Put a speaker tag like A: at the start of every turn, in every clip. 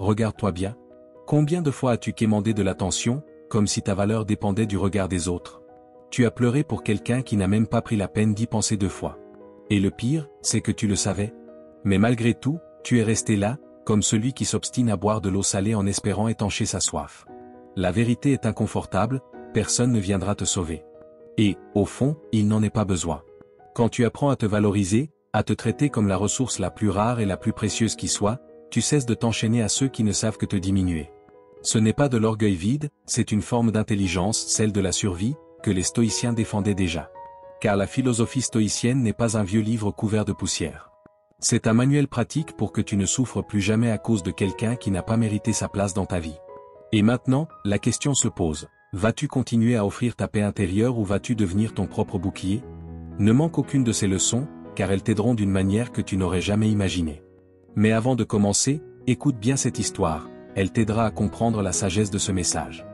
A: regarde-toi bien. Combien de fois as-tu quémandé de l'attention, comme si ta valeur dépendait du regard des autres? Tu as pleuré pour quelqu'un qui n'a même pas pris la peine d'y penser 2 fois. Et le pire, c'est que tu le savais. Mais malgré tout, tu es resté là, comme celui qui s'obstine à boire de l'eau salée en espérant étancher sa soif. La vérité est inconfortable, personne ne viendra te sauver. Et, au fond, il n'en est pas besoin. Quand tu apprends à te valoriser, à te traiter comme la ressource la plus rare et la plus précieuse qui soit, tu cesses de t'enchaîner à ceux qui ne savent que te diminuer. Ce n'est pas de l'orgueil vide, c'est une forme d'intelligence, celle de la survie, que les stoïciens défendaient déjà. Car la philosophie stoïcienne n'est pas un vieux livre couvert de poussière. C'est un manuel pratique pour que tu ne souffres plus jamais à cause de quelqu'un qui n'a pas mérité sa place dans ta vie. Et maintenant, la question se pose, vas-tu continuer à offrir ta paix intérieure ou vas-tu devenir ton propre bouclier? Ne manque aucune de ces leçons, car elles t'aideront d'une manière que tu n'aurais jamais imaginée. Mais avant de commencer, écoute bien cette histoire, elle t'aidera à comprendre la sagesse de ce message.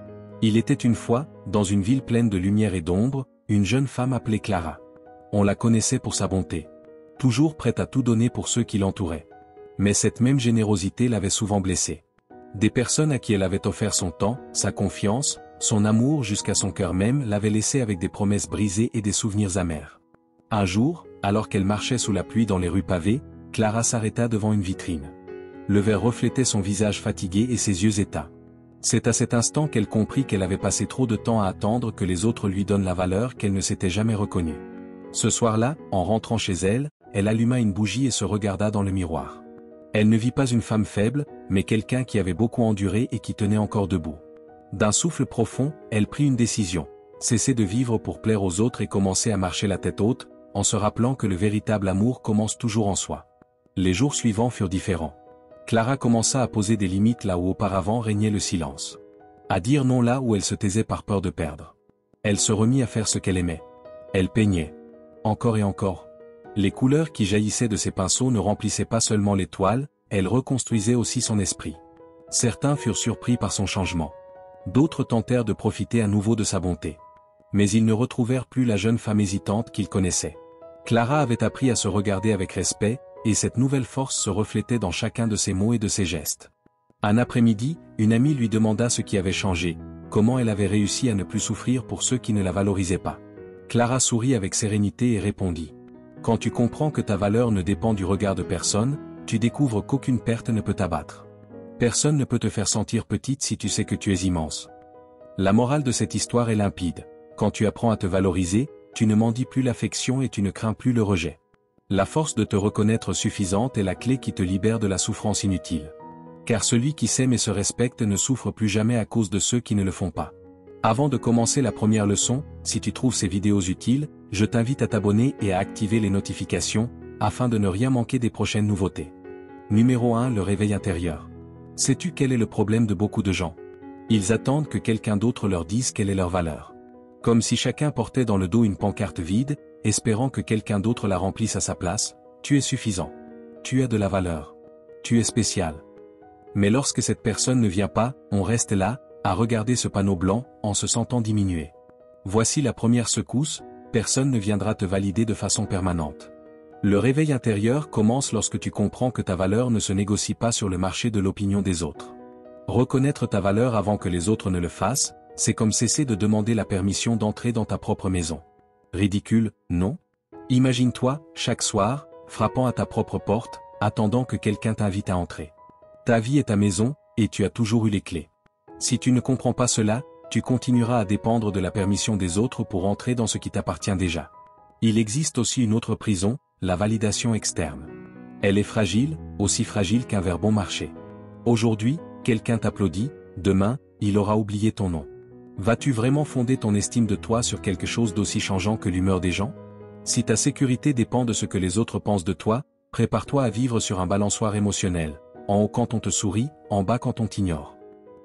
A: Il était une fois, dans une ville pleine de lumière et d'ombre, une jeune femme appelée Clara. On la connaissait pour sa bonté. Toujours prête à tout donner pour ceux qui l'entouraient. Mais cette même générosité l'avait souvent blessée. Des personnes à qui elle avait offert son temps, sa confiance, son amour jusqu'à son cœur même l'avaient laissée avec des promesses brisées et des souvenirs amers. Un jour, alors qu'elle marchait sous la pluie dans les rues pavées, Clara s'arrêta devant une vitrine. Le verre reflétait son visage fatigué et ses yeux éteints. C'est à cet instant qu'elle comprit qu'elle avait passé trop de temps à attendre que les autres lui donnent la valeur qu'elle ne s'était jamais reconnue. Ce soir-là, en rentrant chez elle, elle alluma une bougie et se regarda dans le miroir. Elle ne vit pas une femme faible, mais quelqu'un qui avait beaucoup enduré et qui tenait encore debout. D'un souffle profond, elle prit une décision. Cesser de vivre pour plaire aux autres et commencer à marcher la tête haute, en se rappelant que le véritable amour commence toujours en soi. Les jours suivants furent différents. Clara commença à poser des limites là où auparavant régnait le silence. À dire non là où elle se taisait par peur de perdre. Elle se remit à faire ce qu'elle aimait. Elle peignait. Encore et encore. Les couleurs qui jaillissaient de ses pinceaux ne remplissaient pas seulement les toiles, elles reconstruisaient aussi son esprit. Certains furent surpris par son changement. D'autres tentèrent de profiter à nouveau de sa bonté. Mais ils ne retrouvèrent plus la jeune femme hésitante qu'ils connaissaient. Clara avait appris à se regarder avec respect, et cette nouvelle force se reflétait dans chacun de ses mots et de ses gestes. Un après-midi, une amie lui demanda ce qui avait changé, comment elle avait réussi à ne plus souffrir pour ceux qui ne la valorisaient pas. Clara sourit avec sérénité et répondit. Quand tu comprends que ta valeur ne dépend du regard de personne, tu découvres qu'aucune perte ne peut t'abattre. Personne ne peut te faire sentir petite si tu sais que tu es immense. La morale de cette histoire est limpide. Quand tu apprends à te valoriser, tu ne mendis plus l'affection et tu ne crains plus le rejet. La force de te reconnaître suffisante est la clé qui te libère de la souffrance inutile. Car celui qui s'aime et se respecte ne souffre plus jamais à cause de ceux qui ne le font pas. Avant de commencer la première leçon, si tu trouves ces vidéos utiles, je t'invite à t'abonner et à activer les notifications, afin de ne rien manquer des prochaines nouveautés. Numéro 1. Le réveil intérieur. Sais-tu quel est le problème de beaucoup de gens? Ils attendent que quelqu'un d'autre leur dise quelle est leur valeur. Comme si chacun portait dans le dos une pancarte vide, espérant que quelqu'un d'autre la remplisse à sa place. Tu es suffisant. Tu as de la valeur. Tu es spécial. Mais lorsque cette personne ne vient pas, on reste là, à regarder ce panneau blanc, en se sentant diminué. Voici la première secousse, personne ne viendra te valider de façon permanente. Le réveil intérieur commence lorsque tu comprends que ta valeur ne se négocie pas sur le marché de l'opinion des autres. Reconnaître ta valeur avant que les autres ne le fassent, c'est comme cesser de demander la permission d'entrer dans ta propre maison. Ridicule, non? Imagine-toi, chaque soir, frappant à ta propre porte, attendant que quelqu'un t'invite à entrer. Ta vie est ta maison, et tu as toujours eu les clés. Si tu ne comprends pas cela, tu continueras à dépendre de la permission des autres pour entrer dans ce qui t'appartient déjà. Il existe aussi une autre prison, la validation externe. Elle est fragile, aussi fragile qu'un verre bon marché. Aujourd'hui, quelqu'un t'applaudit, demain, il aura oublié ton nom. Vas-tu vraiment fonder ton estime de toi sur quelque chose d'aussi changeant que l'humeur des gens? Si ta sécurité dépend de ce que les autres pensent de toi, prépare-toi à vivre sur un balançoire émotionnel, en haut quand on te sourit, en bas quand on t'ignore.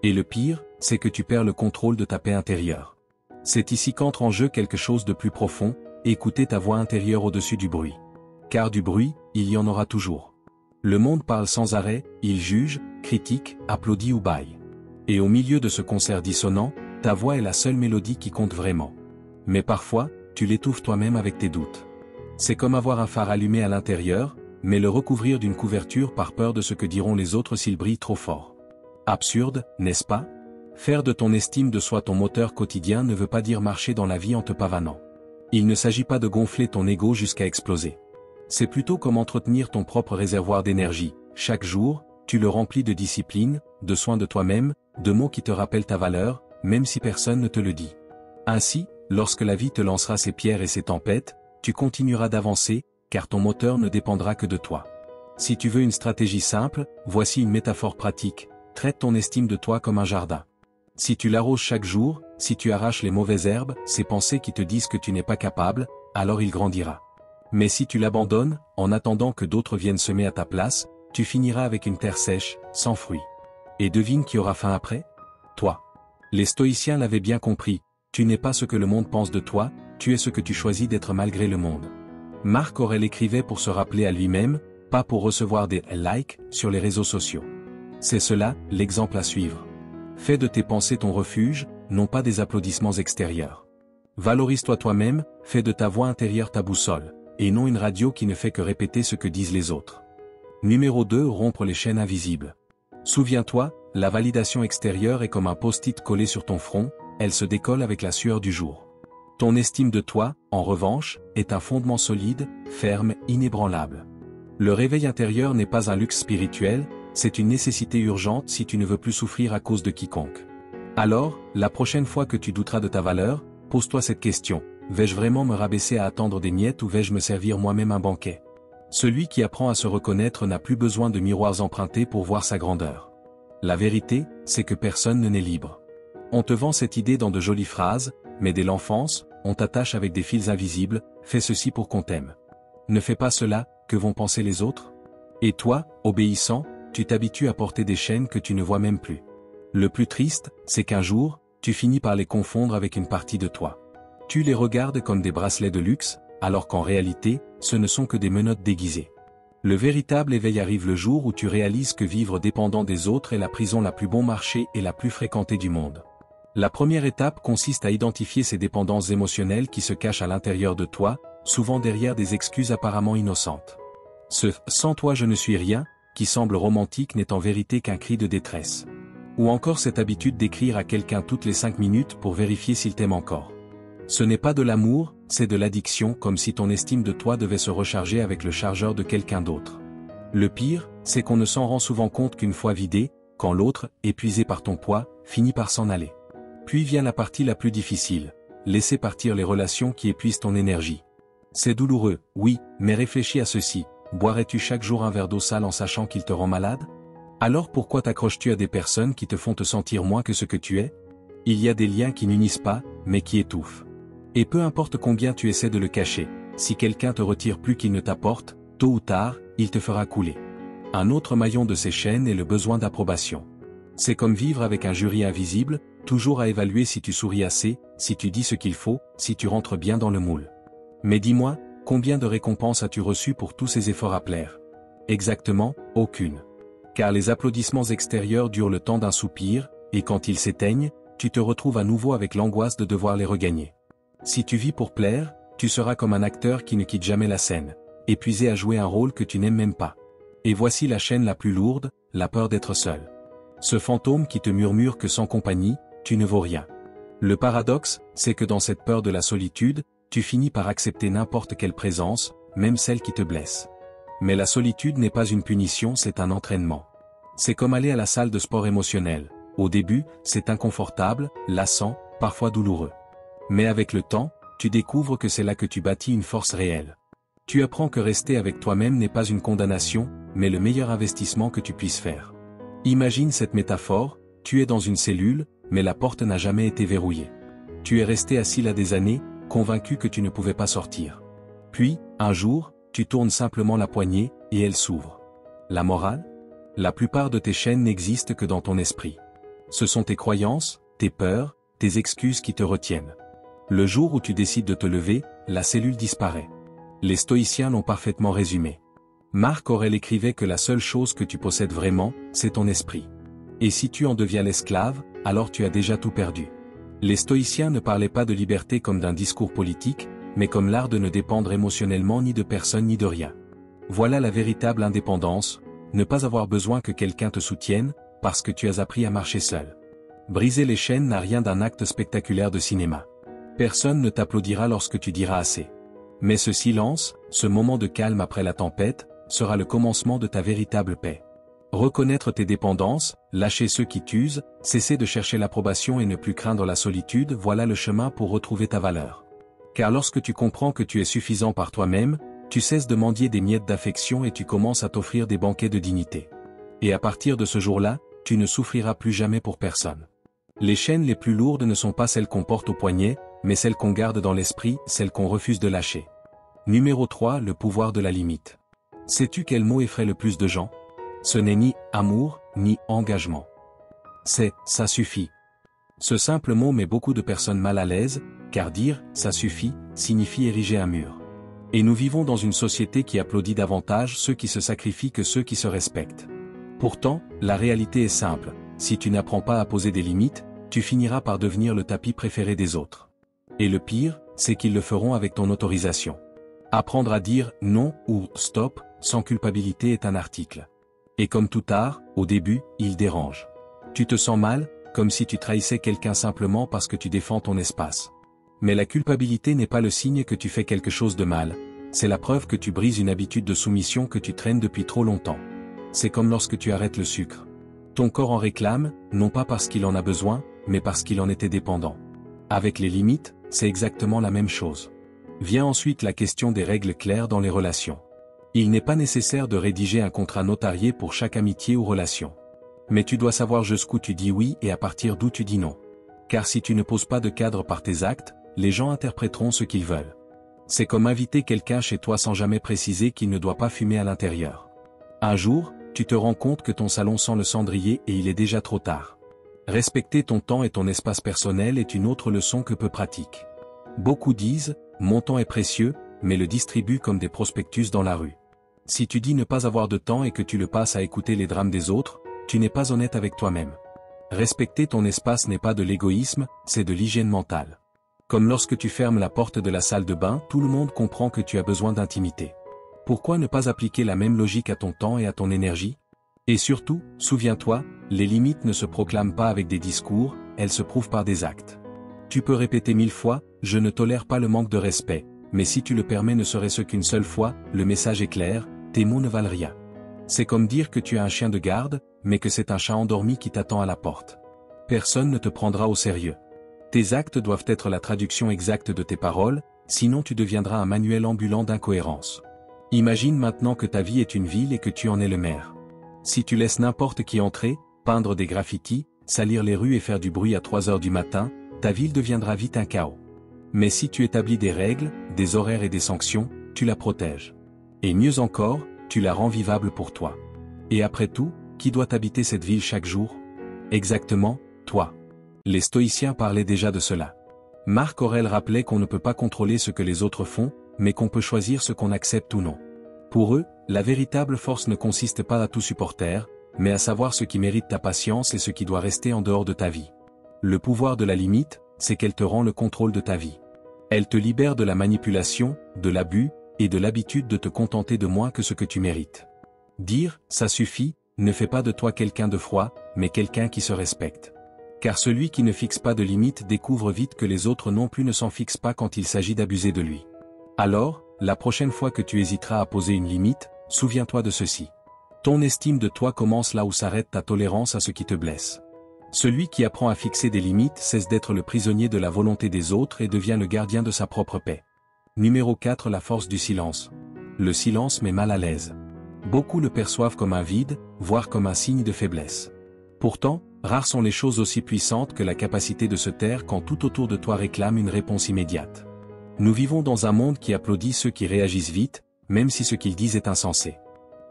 A: Et le pire, c'est que tu perds le contrôle de ta paix intérieure. C'est ici qu'entre en jeu quelque chose de plus profond, écouter ta voix intérieure au-dessus du bruit. Car du bruit, il y en aura toujours. Le monde parle sans arrêt, il juge, critique, applaudit ou bâille. Et au milieu de ce concert dissonant, ta voix est la seule mélodie qui compte vraiment. Mais parfois, tu l'étouffes toi-même avec tes doutes. C'est comme avoir un phare allumé à l'intérieur, mais le recouvrir d'une couverture par peur de ce que diront les autres s'il brille trop fort. Absurde, n'est-ce pas? Faire de ton estime de soi ton moteur quotidien ne veut pas dire marcher dans la vie en te pavanant. Il ne s'agit pas de gonfler ton ego jusqu'à exploser. C'est plutôt comme entretenir ton propre réservoir d'énergie. Chaque jour, tu le remplis de discipline, de soins de toi-même, de mots qui te rappellent ta valeur, même si personne ne te le dit. Ainsi, lorsque la vie te lancera ses pierres et ses tempêtes, tu continueras d'avancer, car ton moteur ne dépendra que de toi. Si tu veux une stratégie simple, voici une métaphore pratique. Traite ton estime de toi comme un jardin. Si tu l'arroses chaque jour, si tu arraches les mauvaises herbes, ces pensées qui te disent que tu n'es pas capable, alors il grandira. Mais si tu l'abandonnes, en attendant que d'autres viennent semer à ta place, tu finiras avec une terre sèche, sans fruits. Et devine qui aura faim après? Toi. Les stoïciens l'avaient bien compris, tu n'es pas ce que le monde pense de toi, tu es ce que tu choisis d'être malgré le monde. Marc Aurèle écrivait pour se rappeler à lui-même, pas pour recevoir des likes sur les réseaux sociaux. C'est cela, l'exemple à suivre. Fais de tes pensées ton refuge, non pas des applaudissements extérieurs. Valorise-toi toi-même, fais de ta voix intérieure ta boussole, et non une radio qui ne fait que répéter ce que disent les autres. Numéro 2. Rompre les chaînes invisibles. Souviens-toi, la validation extérieure est comme un post-it collé sur ton front, elle se décolle avec la sueur du jour. Ton estime de toi, en revanche, est un fondement solide, ferme, inébranlable. Le réveil intérieur n'est pas un luxe spirituel, c'est une nécessité urgente si tu ne veux plus souffrir à cause de quiconque. Alors, la prochaine fois que tu douteras de ta valeur, pose-toi cette question, vais-je vraiment me rabaisser à attendre des miettes ou vais-je me servir moi-même un banquet? Celui qui apprend à se reconnaître n'a plus besoin de miroirs empruntés pour voir sa grandeur. La vérité, c'est que personne n'est libre. On te vend cette idée dans de jolies phrases, mais dès l'enfance, on t'attache avec des fils invisibles, fais ceci pour qu'on t'aime. Ne fais pas cela, que vont penser les autres? Et toi, obéissant, tu t'habitues à porter des chaînes que tu ne vois même plus. Le plus triste, c'est qu'un jour, tu finis par les confondre avec une partie de toi. Tu les regardes comme des bracelets de luxe, alors qu'en réalité, ce ne sont que des menottes déguisées. Le véritable éveil arrive le jour où tu réalises que vivre dépendant des autres est la prison la plus bon marché et la plus fréquentée du monde. La première étape consiste à identifier ces dépendances émotionnelles qui se cachent à l'intérieur de toi, souvent derrière des excuses apparemment innocentes. Ce « sans toi je ne suis rien » qui semble romantique n'est en vérité qu'un cri de détresse. Ou encore cette habitude d'écrire à quelqu'un toutes les 5 minutes pour vérifier s'il t'aime encore. Ce n'est pas de l'amour, c'est de l'addiction, comme si ton estime de toi devait se recharger avec le chargeur de quelqu'un d'autre. Le pire, c'est qu'on ne s'en rend souvent compte qu'une fois vidé, quand l'autre, épuisé par ton poids, finit par s'en aller. Puis vient la partie la plus difficile, laisser partir les relations qui épuisent ton énergie. C'est douloureux, oui, mais réfléchis à ceci, boirais-tu chaque jour un verre d'eau sale en sachant qu'il te rend malade? Alors pourquoi t'accroches-tu à des personnes qui te font te sentir moins que ce que tu es? Il y a des liens qui n'unissent pas, mais qui étouffent. Et peu importe combien tu essaies de le cacher, si quelqu'un te retire plus qu'il ne t'apporte, tôt ou tard, il te fera couler. Un autre maillon de ces chaînes est le besoin d'approbation. C'est comme vivre avec un jury invisible, toujours à évaluer si tu souris assez, si tu dis ce qu'il faut, si tu rentres bien dans le moule. Mais dis-moi, combien de récompenses as-tu reçues pour tous ces efforts à plaire? Exactement, aucune. Car les applaudissements extérieurs durent le temps d'un soupir, et quand ils s'éteignent, tu te retrouves à nouveau avec l'angoisse de devoir les regagner. Si tu vis pour plaire, tu seras comme un acteur qui ne quitte jamais la scène, épuisé à jouer un rôle que tu n'aimes même pas. Et voici la chaîne la plus lourde, la peur d'être seul. Ce fantôme qui te murmure que sans compagnie, tu ne vaux rien. Le paradoxe, c'est que dans cette peur de la solitude, tu finis par accepter n'importe quelle présence, même celle qui te blesse. Mais la solitude n'est pas une punition, c'est un entraînement. C'est comme aller à la salle de sport émotionnel. Au début, c'est inconfortable, lassant, parfois douloureux. Mais avec le temps, tu découvres que c'est là que tu bâtis une force réelle. Tu apprends que rester avec toi-même n'est pas une condamnation, mais le meilleur investissement que tu puisses faire. Imagine cette métaphore, tu es dans une cellule, mais la porte n'a jamais été verrouillée. Tu es resté assis là des années, convaincu que tu ne pouvais pas sortir. Puis, un jour, tu tournes simplement la poignée, et elle s'ouvre. La morale? La plupart de tes chaînes n'existent que dans ton esprit. Ce sont tes croyances, tes peurs, tes excuses qui te retiennent. Le jour où tu décides de te lever, la cellule disparaît. Les stoïciens l'ont parfaitement résumé. Marc Aurèle écrivait que la seule chose que tu possèdes vraiment, c'est ton esprit. Et si tu en deviens l'esclave, alors tu as déjà tout perdu. Les stoïciens ne parlaient pas de liberté comme d'un discours politique, mais comme l'art de ne dépendre émotionnellement ni de personne ni de rien. Voilà la véritable indépendance, ne pas avoir besoin que quelqu'un te soutienne, parce que tu as appris à marcher seul. Briser les chaînes n'a rien d'un acte spectaculaire de cinéma. Personne ne t'applaudira lorsque tu diras assez. Mais ce silence, ce moment de calme après la tempête, sera le commencement de ta véritable paix. Reconnaître tes dépendances, lâcher ceux qui t'usent, cesser de chercher l'approbation et ne plus craindre la solitude, voilà le chemin pour retrouver ta valeur. Car lorsque tu comprends que tu es suffisant par toi-même, tu cesses de mendier des miettes d'affection et tu commences à t'offrir des banquets de dignité. Et à partir de ce jour-là, tu ne souffriras plus jamais pour personne. Les chaînes les plus lourdes ne sont pas celles qu'on porte au poignet, mais celles qu'on garde dans l'esprit, celles qu'on refuse de lâcher. Numéro 3, le pouvoir de la limite. Sais-tu quel mot effraie le plus de gens? Ce n'est ni amour, ni engagement. C'est « ça suffit ». Ce simple mot met beaucoup de personnes mal à l'aise, car dire « ça suffit » signifie ériger un mur. Et nous vivons dans une société qui applaudit davantage ceux qui se sacrifient que ceux qui se respectent. Pourtant, la réalité est simple, si tu n'apprends pas à poser des limites, tu finiras par devenir le tapis préféré des autres. Et le pire, c'est qu'ils le feront avec ton autorisation. Apprendre à dire « non » ou « stop » sans culpabilité est un article. Et comme tout art, au début, il dérange. Tu te sens mal, comme si tu trahissais quelqu'un simplement parce que tu défends ton espace. Mais la culpabilité n'est pas le signe que tu fais quelque chose de mal, c'est la preuve que tu brises une habitude de soumission que tu traînes depuis trop longtemps. C'est comme lorsque tu arrêtes le sucre. Ton corps en réclame, non pas parce qu'il en a besoin, mais parce qu'il en était dépendant. Avec les limites, c'est exactement la même chose. Vient ensuite la question des règles claires dans les relations. Il n'est pas nécessaire de rédiger un contrat notarié pour chaque amitié ou relation. Mais tu dois savoir jusqu'où tu dis oui et à partir d'où tu dis non. Car si tu ne poses pas de cadre par tes actes, les gens interpréteront ce qu'ils veulent. C'est comme inviter quelqu'un chez toi sans jamais préciser qu'il ne doit pas fumer à l'intérieur. Un jour, tu te rends compte que ton salon sent le cendrier et il est déjà trop tard. Respecter ton temps et ton espace personnel est une autre leçon que peu pratique. Beaucoup disent, mon temps est précieux, mais le distribuent comme des prospectus dans la rue. Si tu dis ne pas avoir de temps et que tu le passes à écouter les drames des autres, tu n'es pas honnête avec toi-même. Respecter ton espace n'est pas de l'égoïsme, c'est de l'hygiène mentale. Comme lorsque tu fermes la porte de la salle de bain, tout le monde comprend que tu as besoin d'intimité. Pourquoi ne pas appliquer la même logique à ton temps et à ton énergie? Et surtout, souviens-toi, les limites ne se proclament pas avec des discours, elles se prouvent par des actes. Tu peux répéter 1000 fois, je ne tolère pas le manque de respect, mais si tu le permets ne serait-ce qu'une seule fois, le message est clair, tes mots ne valent rien. C'est comme dire que tu as un chien de garde, mais que c'est un chat endormi qui t'attend à la porte. Personne ne te prendra au sérieux. Tes actes doivent être la traduction exacte de tes paroles, sinon tu deviendras un manuel ambulant d'incohérence. Imagine maintenant que ta vie est une ville et que tu en es le maire. Si tu laisses n'importe qui entrer, peindre des graffitis, salir les rues et faire du bruit à 3 heures du matin, ta ville deviendra vite un chaos. Mais si tu établis des règles, des horaires et des sanctions, tu la protèges. Et mieux encore, tu la rends vivable pour toi. Et après tout, qui doit habiter cette ville chaque jour? Exactement, toi. Les stoïciens parlaient déjà de cela. Marc Aurèle rappelait qu'on ne peut pas contrôler ce que les autres font, mais qu'on peut choisir ce qu'on accepte ou non. Pour eux, la véritable force ne consiste pas à tout supporter, mais à savoir ce qui mérite ta patience et ce qui doit rester en dehors de ta vie. Le pouvoir de la limite, c'est qu'elle te rend le contrôle de ta vie. Elle te libère de la manipulation, de l'abus, et de l'habitude de te contenter de moins que ce que tu mérites. Dire « ça suffit » ne fait pas de toi quelqu'un de froid, mais quelqu'un qui se respecte. Car celui qui ne fixe pas de limite découvre vite que les autres non plus ne s'en fixent pas quand il s'agit d'abuser de lui. Alors, la prochaine fois que tu hésiteras à poser une limite, souviens-toi de ceci. Ton estime de toi commence là où s'arrête ta tolérance à ce qui te blesse. Celui qui apprend à fixer des limites cesse d'être le prisonnier de la volonté des autres et devient le gardien de sa propre paix. Numéro 4. La force du silence. Le silence met mal à l'aise. Beaucoup le perçoivent comme un vide, voire comme un signe de faiblesse. Pourtant, rares sont les choses aussi puissantes que la capacité de se taire quand tout autour de toi réclame une réponse immédiate. Nous vivons dans un monde qui applaudit ceux qui réagissent vite, même si ce qu'ils disent est insensé.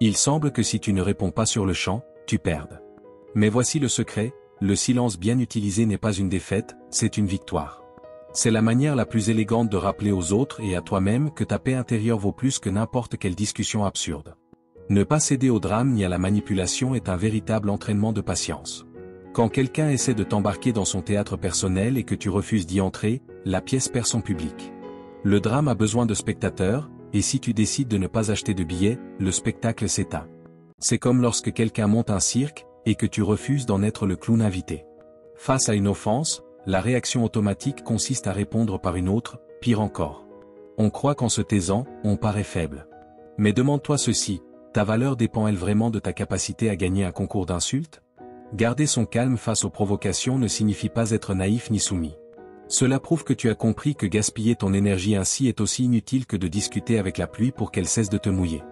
A: Il semble que si tu ne réponds pas sur le champ, tu perdes. Mais voici le secret, le silence bien utilisé n'est pas une défaite, c'est une victoire. C'est la manière la plus élégante de rappeler aux autres et à toi-même que ta paix intérieure vaut plus que n'importe quelle discussion absurde. Ne pas céder au drame ni à la manipulation est un véritable entraînement de patience. Quand quelqu'un essaie de t'embarquer dans son théâtre personnel et que tu refuses d'y entrer, la pièce perd son public. Le drame a besoin de spectateurs, et si tu décides de ne pas acheter de billets, le spectacle s'éteint. C'est comme lorsque quelqu'un monte un cirque, et que tu refuses d'en être le clown invité. Face à une offense, la réaction automatique consiste à répondre par une autre, pire encore. On croit qu'en se taisant, on paraît faible. Mais demande-toi ceci, ta valeur dépend-elle vraiment de ta capacité à gagner un concours d'insultes? Garder son calme face aux provocations ne signifie pas être naïf ni soumis. Cela prouve que tu as compris que gaspiller ton énergie ainsi est aussi inutile que de discuter avec la pluie pour qu'elle cesse de te mouiller.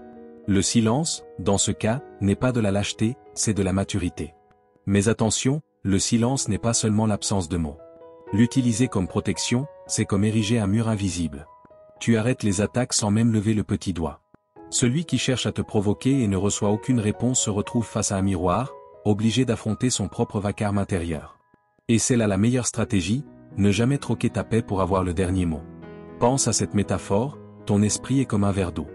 A: Le silence, dans ce cas, n'est pas de la lâcheté, c'est de la maturité. Mais attention, le silence n'est pas seulement l'absence de mots. L'utiliser comme protection, c'est comme ériger un mur invisible. Tu arrêtes les attaques sans même lever le petit doigt. Celui qui cherche à te provoquer et ne reçoit aucune réponse se retrouve face à un miroir, obligé d'affronter son propre vacarme intérieur. Et c'est là la meilleure stratégie, ne jamais troquer ta paix pour avoir le dernier mot. Pense à cette métaphore, ton esprit est comme un verre d'eau.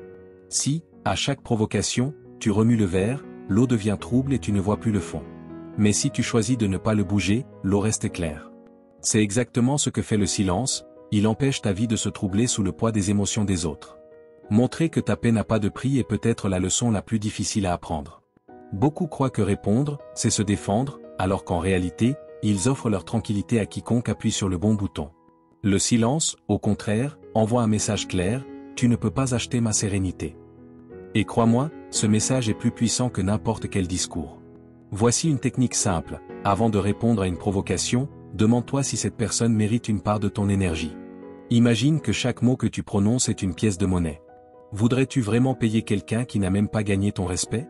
A: Si, à chaque provocation, tu remues le verre, l'eau devient trouble et tu ne vois plus le fond. Mais si tu choisis de ne pas le bouger, l'eau reste claire. C'est exactement ce que fait le silence, il empêche ta vie de se troubler sous le poids des émotions des autres. Montrer que ta paix n'a pas de prix est peut-être la leçon la plus difficile à apprendre. Beaucoup croient que répondre, c'est se défendre, alors qu'en réalité, ils offrent leur tranquillité à quiconque appuie sur le bon bouton. Le silence, au contraire, envoie un message clair, tu ne peux pas acheter ma sérénité. Et crois-moi, ce message est plus puissant que n'importe quel discours. Voici une technique simple, avant de répondre à une provocation, demande-toi si cette personne mérite une part de ton énergie. Imagine que chaque mot que tu prononces est une pièce de monnaie. Voudrais-tu vraiment payer quelqu'un qui n'a même pas gagné ton respect?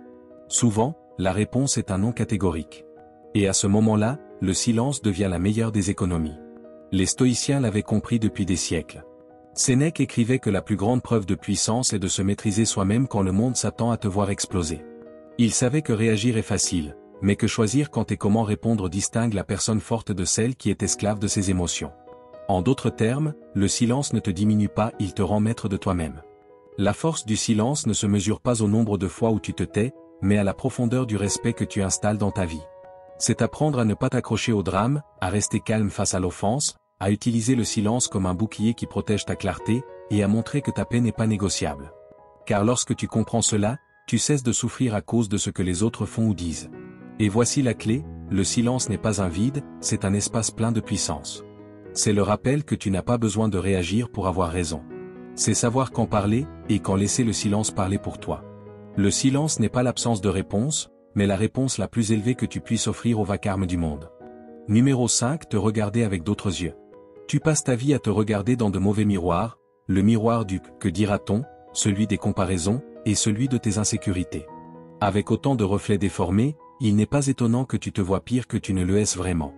A: Souvent, la réponse est un non catégorique. Et à ce moment-là, le silence devient la meilleure des économies. Les stoïciens l'avaient compris depuis des siècles. Sénèque écrivait que la plus grande preuve de puissance est de se maîtriser soi-même quand le monde s'attend à te voir exploser. Il savait que réagir est facile, mais que choisir quand et comment répondre distingue la personne forte de celle qui est esclave de ses émotions. En d'autres termes, le silence ne te diminue pas, il te rend maître de toi-même. La force du silence ne se mesure pas au nombre de fois où tu te tais, mais à la profondeur du respect que tu installes dans ta vie. C'est apprendre à ne pas t'accrocher au drame, à rester calme face à l'offense, à utiliser le silence comme un bouclier qui protège ta clarté, et à montrer que ta paix n'est pas négociable. Car lorsque tu comprends cela, tu cesses de souffrir à cause de ce que les autres font ou disent. Et voici la clé, le silence n'est pas un vide, c'est un espace plein de puissance. C'est le rappel que tu n'as pas besoin de réagir pour avoir raison. C'est savoir quand parler, et quand laisser le silence parler pour toi. Le silence n'est pas l'absence de réponse, mais la réponse la plus élevée que tu puisses offrir au vacarme du monde. Numéro 5. Te regarder avec d'autres yeux. Tu passes ta vie à te regarder dans de mauvais miroirs, le miroir du « que dira-t-on », celui des comparaisons, et celui de tes insécurités. Avec autant de reflets déformés, il n'est pas étonnant que tu te vois pire que tu ne le es vraiment.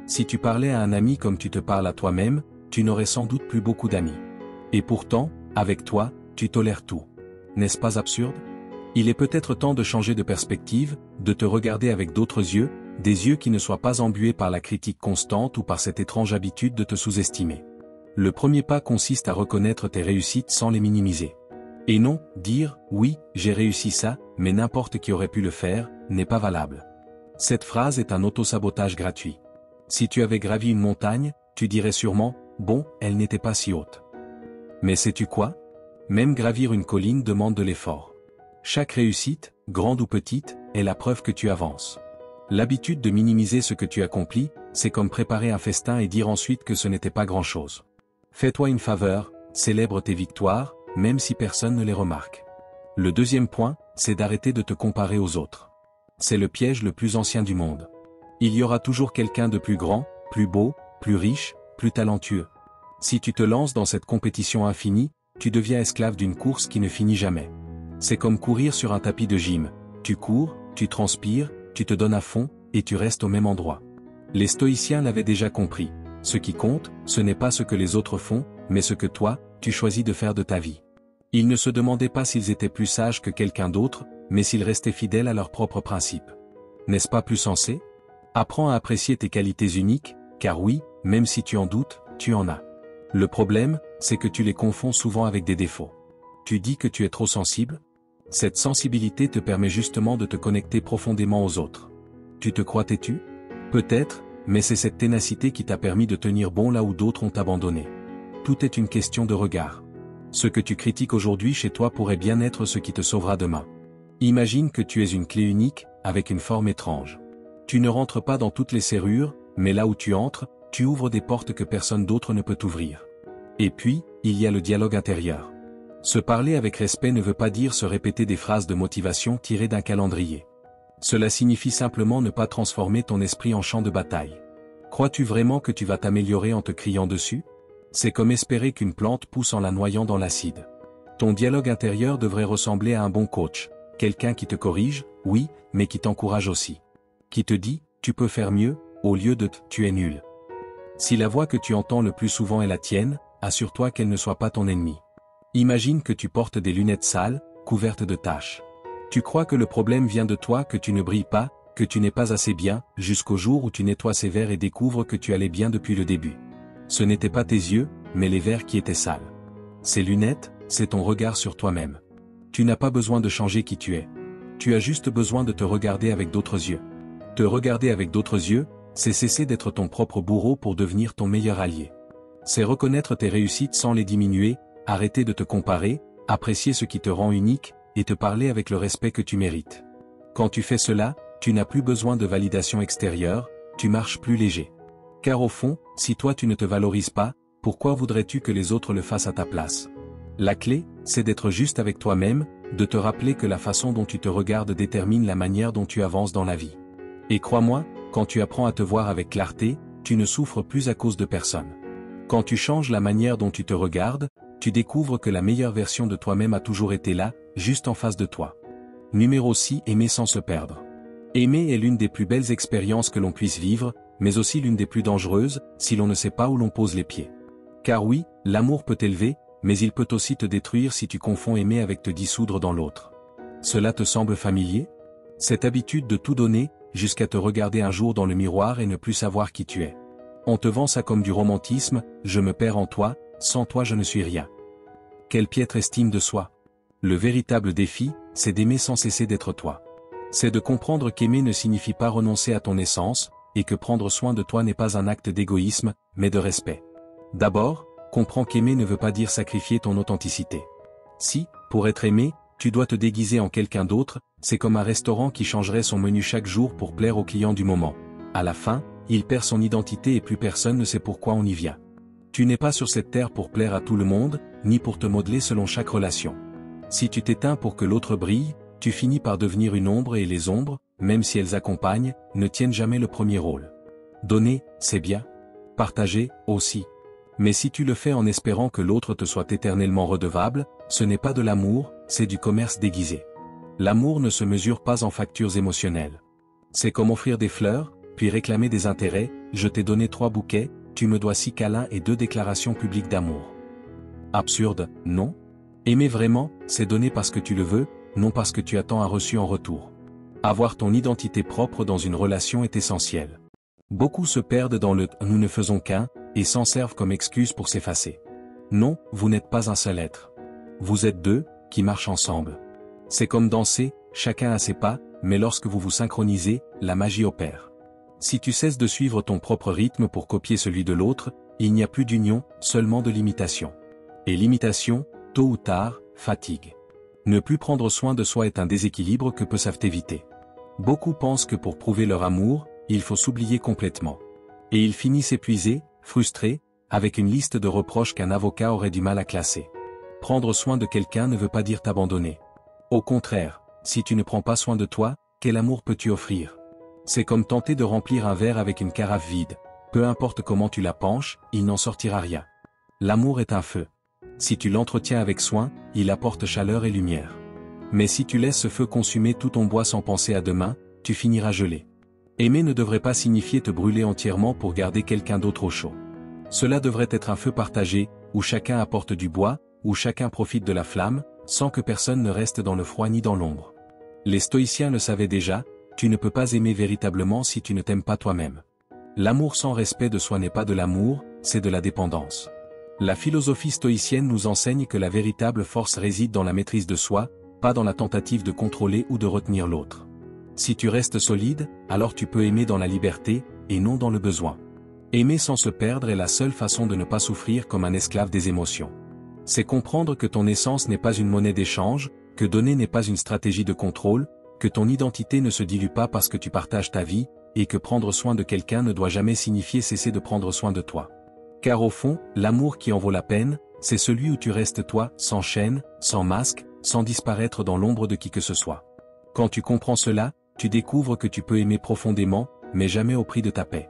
A: Si tu parlais à un ami comme tu te parles à toi-même, tu n'aurais sans doute plus beaucoup d'amis. Et pourtant, avec toi, tu tolères tout. N'est-ce pas absurde? Il est peut-être temps de changer de perspective, de te regarder avec d'autres yeux, des yeux qui ne soient pas embués par la critique constante ou par cette étrange habitude de te sous-estimer. Le premier pas consiste à reconnaître tes réussites sans les minimiser. Et non, dire « oui, j'ai réussi ça, mais n'importe qui aurait pu le faire » n'est pas valable. Cette phrase est un autosabotage gratuit. Si tu avais gravi une montagne, tu dirais sûrement « bon, elle n'était pas si haute ». Mais sais-tu quoi? Même gravir une colline demande de l'effort. Chaque réussite, grande ou petite, est la preuve que tu avances. L'habitude de minimiser ce que tu accomplis, c'est comme préparer un festin et dire ensuite que ce n'était pas grand-chose. Fais-toi une faveur, célèbre tes victoires, même si personne ne les remarque. Le deuxième point, c'est d'arrêter de te comparer aux autres. C'est le piège le plus ancien du monde. Il y aura toujours quelqu'un de plus grand, plus beau, plus riche, plus talentueux. Si tu te lances dans cette compétition infinie, tu deviens esclave d'une course qui ne finit jamais. C'est comme courir sur un tapis de gym. Tu cours, tu transpires, tu te donnes à fond, et tu restes au même endroit. Les stoïciens l'avaient déjà compris. Ce qui compte, ce n'est pas ce que les autres font, mais ce que toi, tu choisis de faire de ta vie. Ils ne se demandaient pas s'ils étaient plus sages que quelqu'un d'autre, mais s'ils restaient fidèles à leurs propres principes. N'est-ce pas plus sensé? Apprends à apprécier tes qualités uniques, car oui, même si tu en doutes, tu en as. Le problème, c'est que tu les confonds souvent avec des défauts. Tu dis que tu es trop sensible? Cette sensibilité te permet justement de te connecter profondément aux autres. Tu te crois têtu? Peut-être, mais c'est cette ténacité qui t'a permis de tenir bon là où d'autres ont abandonné. Tout est une question de regard. Ce que tu critiques aujourd'hui chez toi pourrait bien être ce qui te sauvera demain. Imagine que tu es une clé unique, avec une forme étrange. Tu ne rentres pas dans toutes les serrures, mais là où tu entres, tu ouvres des portes que personne d'autre ne peut ouvrir. Et puis, il y a le dialogue intérieur. Se parler avec respect ne veut pas dire se répéter des phrases de motivation tirées d'un calendrier. Cela signifie simplement ne pas transformer ton esprit en champ de bataille. Crois-tu vraiment que tu vas t'améliorer en te criant dessus? C'est comme espérer qu'une plante pousse en la noyant dans l'acide. Ton dialogue intérieur devrait ressembler à un bon coach, quelqu'un qui te corrige, oui, mais qui t'encourage aussi. Qui te dit, tu peux faire mieux, au lieu de tu es nul. Si la voix que tu entends le plus souvent est la tienne, assure-toi qu'elle ne soit pas ton ennemi. Imagine que tu portes des lunettes sales, couvertes de taches. Tu crois que le problème vient de toi, que tu ne brilles pas, que tu n'es pas assez bien, jusqu'au jour où tu nettoies ces verres et découvres que tu allais bien depuis le début. Ce n'étaient pas tes yeux, mais les verres qui étaient sales. Ces lunettes, c'est ton regard sur toi-même. Tu n'as pas besoin de changer qui tu es. Tu as juste besoin de te regarder avec d'autres yeux. Te regarder avec d'autres yeux, c'est cesser d'être ton propre bourreau pour devenir ton meilleur allié. C'est reconnaître tes réussites sans les diminuer, arrêter de te comparer, apprécier ce qui te rend unique, et te parler avec le respect que tu mérites. Quand tu fais cela, tu n'as plus besoin de validation extérieure, tu marches plus léger. Car au fond, si toi tu ne te valorises pas, pourquoi voudrais-tu que les autres le fassent à ta place? La clé, c'est d'être juste avec toi-même, de te rappeler que la façon dont tu te regardes détermine la manière dont tu avances dans la vie. Et crois-moi, quand tu apprends à te voir avec clarté, tu ne souffres plus à cause de personne. Quand tu changes la manière dont tu te regardes, tu découvres que la meilleure version de toi-même a toujours été là, juste en face de toi. Numéro 6, aimer sans se perdre. Aimer est l'une des plus belles expériences que l'on puisse vivre, mais aussi l'une des plus dangereuses, si l'on ne sait pas où l'on pose les pieds. Car oui, l'amour peut t'élever, mais il peut aussi te détruire si tu confonds aimer avec te dissoudre dans l'autre. Cela te semble familier? Cette habitude de tout donner, jusqu'à te regarder un jour dans le miroir et ne plus savoir qui tu es. On te vend ça comme du romantisme, je me perds en toi, sans toi je ne suis rien. Quelle piètre estime de soi. Le véritable défi, c'est d'aimer sans cesser d'être toi. C'est de comprendre qu'aimer ne signifie pas renoncer à ton essence, et que prendre soin de toi n'est pas un acte d'égoïsme, mais de respect. D'abord, comprends qu'aimer ne veut pas dire sacrifier ton authenticité. Si, pour être aimé, tu dois te déguiser en quelqu'un d'autre, c'est comme un restaurant qui changerait son menu chaque jour pour plaire aux clients du moment. À la fin, il perd son identité et plus personne ne sait pourquoi on y vient. Tu n'es pas sur cette terre pour plaire à tout le monde, ni pour te modeler selon chaque relation. Si tu t'éteins pour que l'autre brille, tu finis par devenir une ombre et les ombres, même si elles accompagnent, ne tiennent jamais le premier rôle. Donner, c'est bien. Partager, aussi. Mais si tu le fais en espérant que l'autre te soit éternellement redevable, ce n'est pas de l'amour, c'est du commerce déguisé. L'amour ne se mesure pas en factures émotionnelles. C'est comme offrir des fleurs, puis réclamer des intérêts, je t'ai donné 3 bouquets, tu me dois 6 câlins et 2 déclarations publiques d'amour. Absurde, non? Aimer vraiment, c'est donner parce que tu le veux, non parce que tu attends un reçu en retour. Avoir ton identité propre dans une relation est essentiel. Beaucoup se perdent dans le « nous ne faisons qu'un » et s'en servent comme excuse pour s'effacer. Non, vous n'êtes pas un seul être. Vous êtes 2, qui marchent ensemble. C'est comme danser, chacun a ses pas, mais lorsque vous vous synchronisez, la magie opère. Si tu cesses de suivre ton propre rythme pour copier celui de l'autre, il n'y a plus d'union, seulement de l'imitation. Et l'imitation, tôt ou tard, fatigue. Ne plus prendre soin de soi est un déséquilibre que peu savent éviter. Beaucoup pensent que pour prouver leur amour, il faut s'oublier complètement. Et ils finissent épuisés, frustrés, avec une liste de reproches qu'un avocat aurait du mal à classer. Prendre soin de quelqu'un ne veut pas dire t'abandonner. Au contraire, si tu ne prends pas soin de toi, quel amour peux-tu offrir? C'est comme tenter de remplir un verre avec une carafe vide. Peu importe comment tu la penches, il n'en sortira rien. L'amour est un feu. Si tu l'entretiens avec soin, il apporte chaleur et lumière. Mais si tu laisses ce feu consumer tout ton bois sans penser à demain, tu finiras gelé. Aimer ne devrait pas signifier te brûler entièrement pour garder quelqu'un d'autre au chaud. Cela devrait être un feu partagé, où chacun apporte du bois, où chacun profite de la flamme, sans que personne ne reste dans le froid ni dans l'ombre. Les stoïciens le savaient déjà, tu ne peux pas aimer véritablement si tu ne t'aimes pas toi-même. L'amour sans respect de soi n'est pas de l'amour, c'est de la dépendance. La philosophie stoïcienne nous enseigne que la véritable force réside dans la maîtrise de soi, pas dans la tentative de contrôler ou de retenir l'autre. Si tu restes solide, alors tu peux aimer dans la liberté, et non dans le besoin. Aimer sans se perdre est la seule façon de ne pas souffrir comme un esclave des émotions. C'est comprendre que ton essence n'est pas une monnaie d'échange, que donner n'est pas une stratégie de contrôle, que ton identité ne se dilue pas parce que tu partages ta vie, et que prendre soin de quelqu'un ne doit jamais signifier cesser de prendre soin de toi. Car au fond, l'amour qui en vaut la peine, c'est celui où tu restes toi, sans chaîne, sans masque, sans disparaître dans l'ombre de qui que ce soit. Quand tu comprends cela, tu découvres que tu peux aimer profondément, mais jamais au prix de ta paix.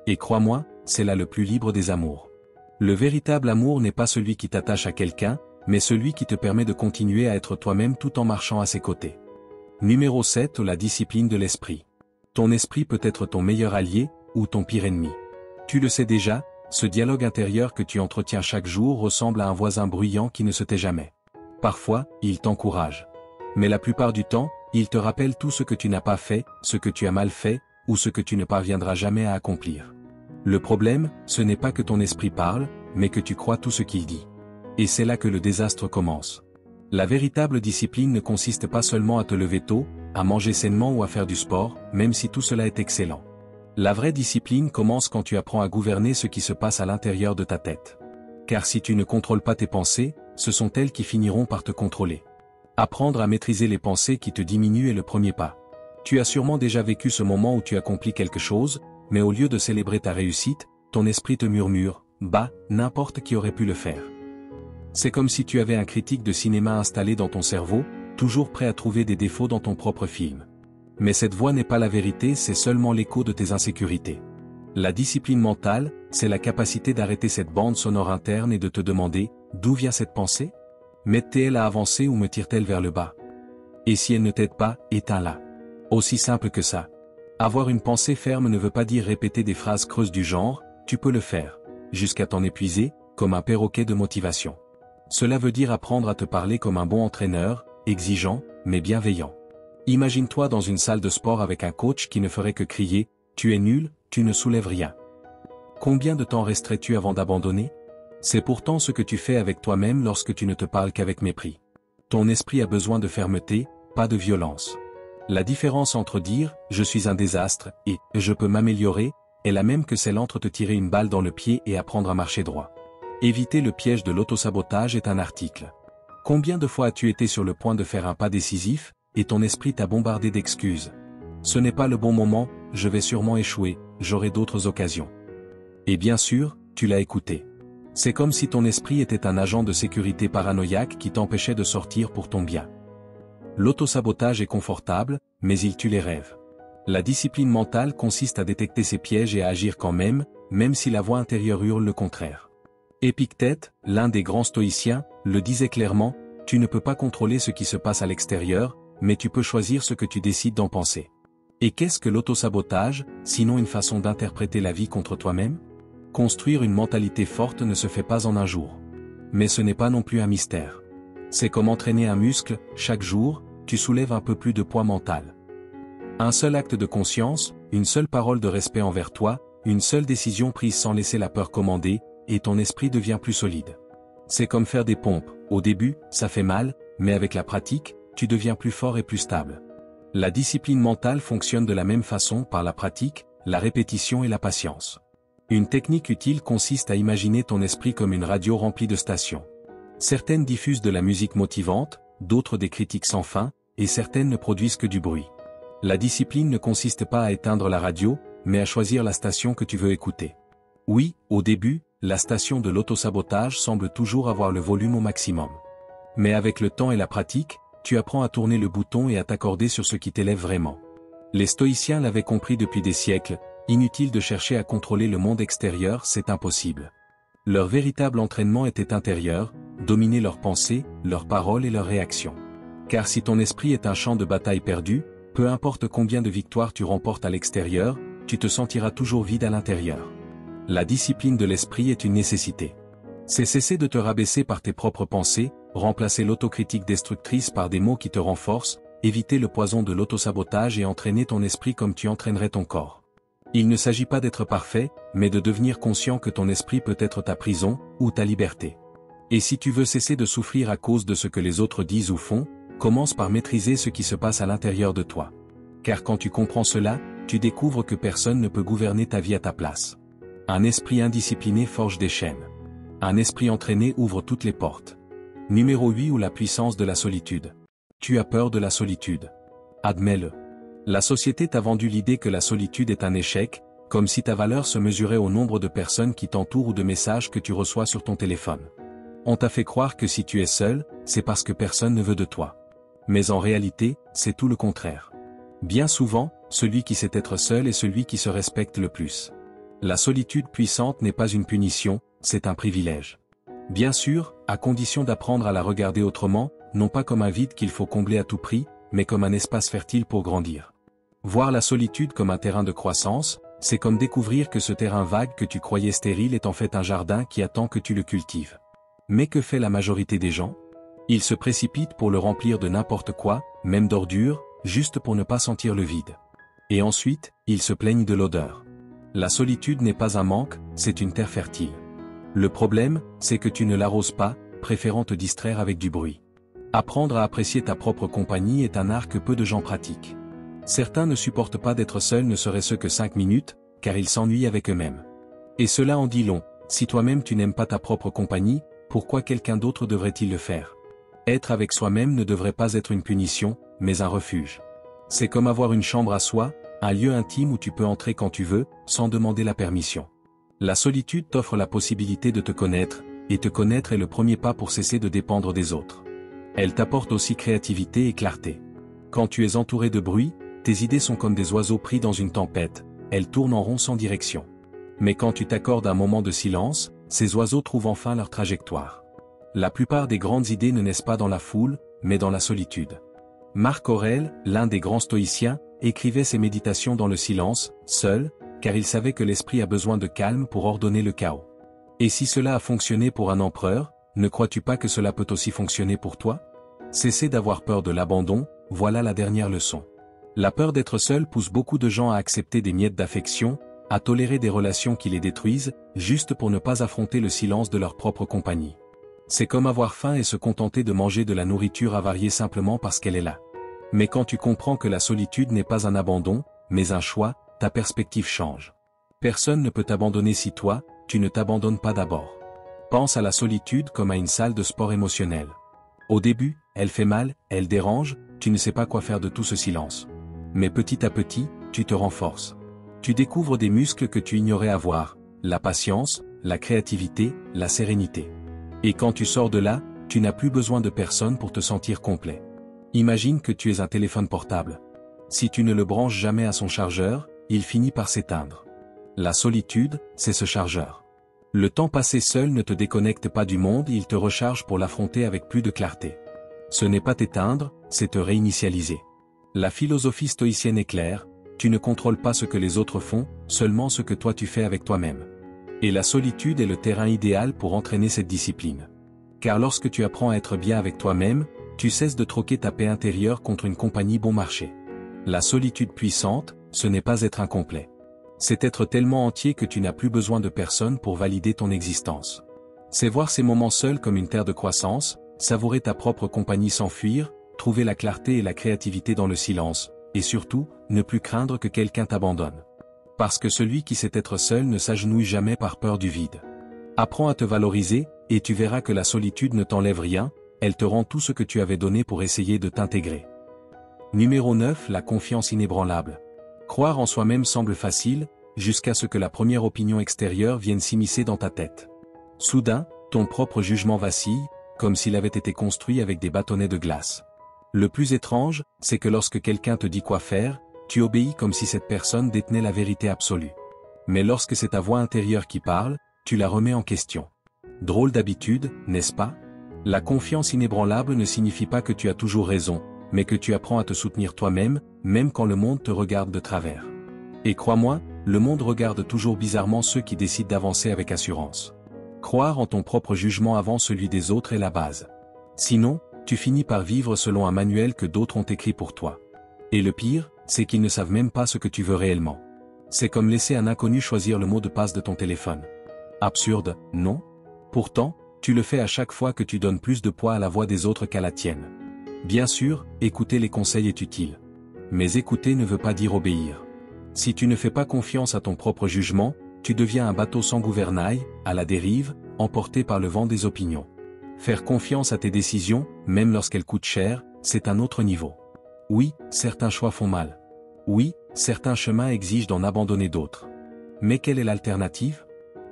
A: Et crois-moi, c'est là le plus libre des amours. Le véritable amour n'est pas celui qui t'attache à quelqu'un, mais celui qui te permet de continuer à être toi-même tout en marchant à ses côtés. Numéro 7. La discipline de l'esprit. Ton esprit peut être ton meilleur allié, ou ton pire ennemi. Tu le sais déjà, ce dialogue intérieur que tu entretiens chaque jour ressemble à un voisin bruyant qui ne se tait jamais. Parfois, il t'encourage. Mais la plupart du temps, il te rappelle tout ce que tu n'as pas fait, ce que tu as mal fait, ou ce que tu ne parviendras jamais à accomplir. Le problème, ce n'est pas que ton esprit parle, mais que tu crois tout ce qu'il dit. Et c'est là que le désastre commence. La véritable discipline ne consiste pas seulement à te lever tôt, à manger sainement ou à faire du sport, même si tout cela est excellent. La vraie discipline commence quand tu apprends à gouverner ce qui se passe à l'intérieur de ta tête. Car si tu ne contrôles pas tes pensées, ce sont elles qui finiront par te contrôler. Apprendre à maîtriser les pensées qui te diminuent est le premier pas. Tu as sûrement déjà vécu ce moment où tu accomplis quelque chose, mais au lieu de célébrer ta réussite, ton esprit te murmure, « Bah, n'importe qui aurait pu le faire ». C'est comme si tu avais un critique de cinéma installé dans ton cerveau, toujours prêt à trouver des défauts dans ton propre film. Mais cette voix n'est pas la vérité, c'est seulement l'écho de tes insécurités. La discipline mentale, c'est la capacité d'arrêter cette bande sonore interne et de te demander, d'où vient cette pensée? M'aide-t-elle à avancer ou me tire-t-elle vers le bas? Et si elle ne t'aide pas, éteins-la. Aussi simple que ça. Avoir une pensée ferme ne veut pas dire répéter des phrases creuses du genre, tu peux le faire, jusqu'à t'en épuiser, comme un perroquet de motivation. Cela veut dire apprendre à te parler comme un bon entraîneur, exigeant, mais bienveillant. Imagine-toi dans une salle de sport avec un coach qui ne ferait que crier, tu es nul, tu ne soulèves rien. Combien de temps resterais-tu avant d'abandonner? C'est pourtant ce que tu fais avec toi-même lorsque tu ne te parles qu'avec mépris. Ton esprit a besoin de fermeté, pas de violence. La différence entre dire « je suis un désastre » et « je peux m'améliorer » est la même que celle entre te tirer une balle dans le pied et apprendre à marcher droit. Éviter le piège de l'autosabotage est un article. Combien de fois as-tu été sur le point de faire un pas décisif, et ton esprit t'a bombardé d'excuses? Ce n'est pas le bon moment, je vais sûrement échouer, j'aurai d'autres occasions. Et bien sûr, tu l'as écouté. C'est comme si ton esprit était un agent de sécurité paranoïaque qui t'empêchait de sortir pour ton bien. L'autosabotage est confortable, mais il tue les rêves. La discipline mentale consiste à détecter ces pièges et à agir quand même, même si la voix intérieure hurle le contraire. Épictète, l'un des grands stoïciens, le disait clairement, tu ne peux pas contrôler ce qui se passe à l'extérieur, mais tu peux choisir ce que tu décides d'en penser. Et qu'est-ce que l'autosabotage, sinon une façon d'interpréter la vie contre toi-même? Construire une mentalité forte ne se fait pas en un jour. Mais ce n'est pas non plus un mystère. C'est comme entraîner un muscle, chaque jour, tu soulèves un peu plus de poids mental. Un seul acte de conscience, une seule parole de respect envers toi, une seule décision prise sans laisser la peur commander, et ton esprit devient plus solide. C'est comme faire des pompes, au début, ça fait mal, mais avec la pratique, tu deviens plus fort et plus stable. La discipline mentale fonctionne de la même façon par la pratique, la répétition et la patience. Une technique utile consiste à imaginer ton esprit comme une radio remplie de stations. Certaines diffusent de la musique motivante, d'autres des critiques sans fin, et certaines ne produisent que du bruit. La discipline ne consiste pas à éteindre la radio, mais à choisir la station que tu veux écouter. Oui, au début, la station de l'autosabotage semble toujours avoir le volume au maximum. Mais avec le temps et la pratique, tu apprends à tourner le bouton et à t'accorder sur ce qui t'élève vraiment. Les stoïciens l'avaient compris depuis des siècles, inutile de chercher à contrôler le monde extérieur, c'est impossible. Leur véritable entraînement était intérieur, dominer leurs pensées, leurs paroles et leurs réactions. Car si ton esprit est un champ de bataille perdu, peu importe combien de victoires tu remportes à l'extérieur, tu te sentiras toujours vide à l'intérieur. La discipline de l'esprit est une nécessité. C'est cesser de te rabaisser par tes propres pensées, remplacer l'autocritique destructrice par des mots qui te renforcent, éviter le poison de l'autosabotage et entraîner ton esprit comme tu entraînerais ton corps. Il ne s'agit pas d'être parfait, mais de devenir conscient que ton esprit peut être ta prison, ou ta liberté. Et si tu veux cesser de souffrir à cause de ce que les autres disent ou font, commence par maîtriser ce qui se passe à l'intérieur de toi. Car quand tu comprends cela, tu découvres que personne ne peut gouverner ta vie à ta place. Un esprit indiscipliné forge des chaînes. Un esprit entraîné ouvre toutes les portes. Numéro 8 ou la puissance de la solitude. Tu as peur de la solitude. Admets-le. La société t'a vendu l'idée que la solitude est un échec, comme si ta valeur se mesurait au nombre de personnes qui t'entourent ou de messages que tu reçois sur ton téléphone. On t'a fait croire que si tu es seul, c'est parce que personne ne veut de toi. Mais en réalité, c'est tout le contraire. Bien souvent, celui qui sait être seul est celui qui se respecte le plus. La solitude puissante n'est pas une punition, c'est un privilège. Bien sûr, à condition d'apprendre à la regarder autrement, non pas comme un vide qu'il faut combler à tout prix, mais comme un espace fertile pour grandir. Voir la solitude comme un terrain de croissance, c'est comme découvrir que ce terrain vague que tu croyais stérile est en fait un jardin qui attend que tu le cultives. Mais que fait la majorité des gens? Ils se précipitent pour le remplir de n'importe quoi, même d'ordures, juste pour ne pas sentir le vide. Et ensuite, ils se plaignent de l'odeur. La solitude n'est pas un manque, c'est une terre fertile. Le problème, c'est que tu ne l'arroses pas, préférant te distraire avec du bruit. Apprendre à apprécier ta propre compagnie est un art que peu de gens pratiquent. Certains ne supportent pas d'être seuls ne serait-ce que 5 minutes, car ils s'ennuient avec eux-mêmes. Et cela en dit long, si toi-même tu n'aimes pas ta propre compagnie, pourquoi quelqu'un d'autre devrait-il le faire? Être avec soi-même ne devrait pas être une punition, mais un refuge. C'est comme avoir une chambre à soi, un lieu intime où tu peux entrer quand tu veux, sans demander la permission. La solitude t'offre la possibilité de te connaître, et te connaître est le premier pas pour cesser de dépendre des autres. Elle t'apporte aussi créativité et clarté. Quand tu es entouré de bruit, tes idées sont comme des oiseaux pris dans une tempête, elles tournent en rond sans direction. Mais quand tu t'accordes un moment de silence, ces oiseaux trouvent enfin leur trajectoire. La plupart des grandes idées ne naissent pas dans la foule, mais dans la solitude. Marc Aurèle, l'un des grands stoïciens, écrivait ses méditations dans le silence, seul, car il savait que l'esprit a besoin de calme pour ordonner le chaos. Et si cela a fonctionné pour un empereur, ne crois-tu pas que cela peut aussi fonctionner pour toi? Cesser d'avoir peur de l'abandon, voilà la dernière leçon. La peur d'être seul pousse beaucoup de gens à accepter des miettes d'affection, à tolérer des relations qui les détruisent, juste pour ne pas affronter le silence de leur propre compagnie. C'est comme avoir faim et se contenter de manger de la nourriture avariée simplement parce qu'elle est là. Mais quand tu comprends que la solitude n'est pas un abandon, mais un choix, ta perspective change. Personne ne peut t'abandonner si toi, tu ne t'abandonnes pas d'abord. Pense à la solitude comme à une salle de sport émotionnel. Au début, elle fait mal, elle dérange, tu ne sais pas quoi faire de tout ce silence. Mais petit à petit, tu te renforces. Tu découvres des muscles que tu ignorais avoir, la patience, la créativité, la sérénité. Et quand tu sors de là, tu n'as plus besoin de personne pour te sentir complet. Imagine que tu es un téléphone portable. Si tu ne le branches jamais à son chargeur, il finit par s'éteindre. La solitude, c'est ce chargeur. Le temps passé seul ne te déconnecte pas du monde, il te recharge pour l'affronter avec plus de clarté. Ce n'est pas t'éteindre, c'est te réinitialiser. La philosophie stoïcienne est claire, tu ne contrôles pas ce que les autres font, seulement ce que toi tu fais avec toi-même. Et la solitude est le terrain idéal pour entraîner cette discipline. Car lorsque tu apprends à être bien avec toi-même, tu cesses de troquer ta paix intérieure contre une compagnie bon marché. La solitude puissante, ce n'est pas être incomplet. C'est être tellement entier que tu n'as plus besoin de personne pour valider ton existence. C'est voir ces moments seuls comme une terre de croissance, savourer ta propre compagnie sans fuir, trouver la clarté et la créativité dans le silence, et surtout, ne plus craindre que quelqu'un t'abandonne. Parce que celui qui sait être seul ne s'agenouille jamais par peur du vide. Apprends à te valoriser, et tu verras que la solitude ne t'enlève rien, elle te rend tout ce que tu avais donné pour essayer de t'intégrer. Numéro 9, la confiance inébranlable. Croire en soi-même semble facile, jusqu'à ce que la première opinion extérieure vienne s'immiscer dans ta tête. Soudain, ton propre jugement vacille, comme s'il avait été construit avec des bâtonnets de glace. Le plus étrange, c'est que lorsque quelqu'un te dit quoi faire, tu obéis comme si cette personne détenait la vérité absolue. Mais lorsque c'est ta voix intérieure qui parle, tu la remets en question. Drôle d'habitude, n'est-ce pas? La confiance inébranlable ne signifie pas que tu as toujours raison, mais que tu apprends à te soutenir toi-même, même quand le monde te regarde de travers. Et crois-moi, le monde regarde toujours bizarrement ceux qui décident d'avancer avec assurance. Croire en ton propre jugement avant celui des autres est la base. Sinon, tu finis par vivre selon un manuel que d'autres ont écrit pour toi. Et le pire, c'est qu'ils ne savent même pas ce que tu veux réellement. C'est comme laisser un inconnu choisir le mot de passe de ton téléphone. Absurde, non? Pourtant, tu le fais à chaque fois que tu donnes plus de poids à la voix des autres qu'à la tienne. Bien sûr, écouter les conseils est utile. Mais écouter ne veut pas dire obéir. Si tu ne fais pas confiance à ton propre jugement, tu deviens un bateau sans gouvernail, à la dérive, emporté par le vent des opinions. Faire confiance à tes décisions, même lorsqu'elles coûtent cher, c'est un autre niveau. Oui, certains choix font mal. Oui, certains chemins exigent d'en abandonner d'autres. Mais quelle est l'alternative?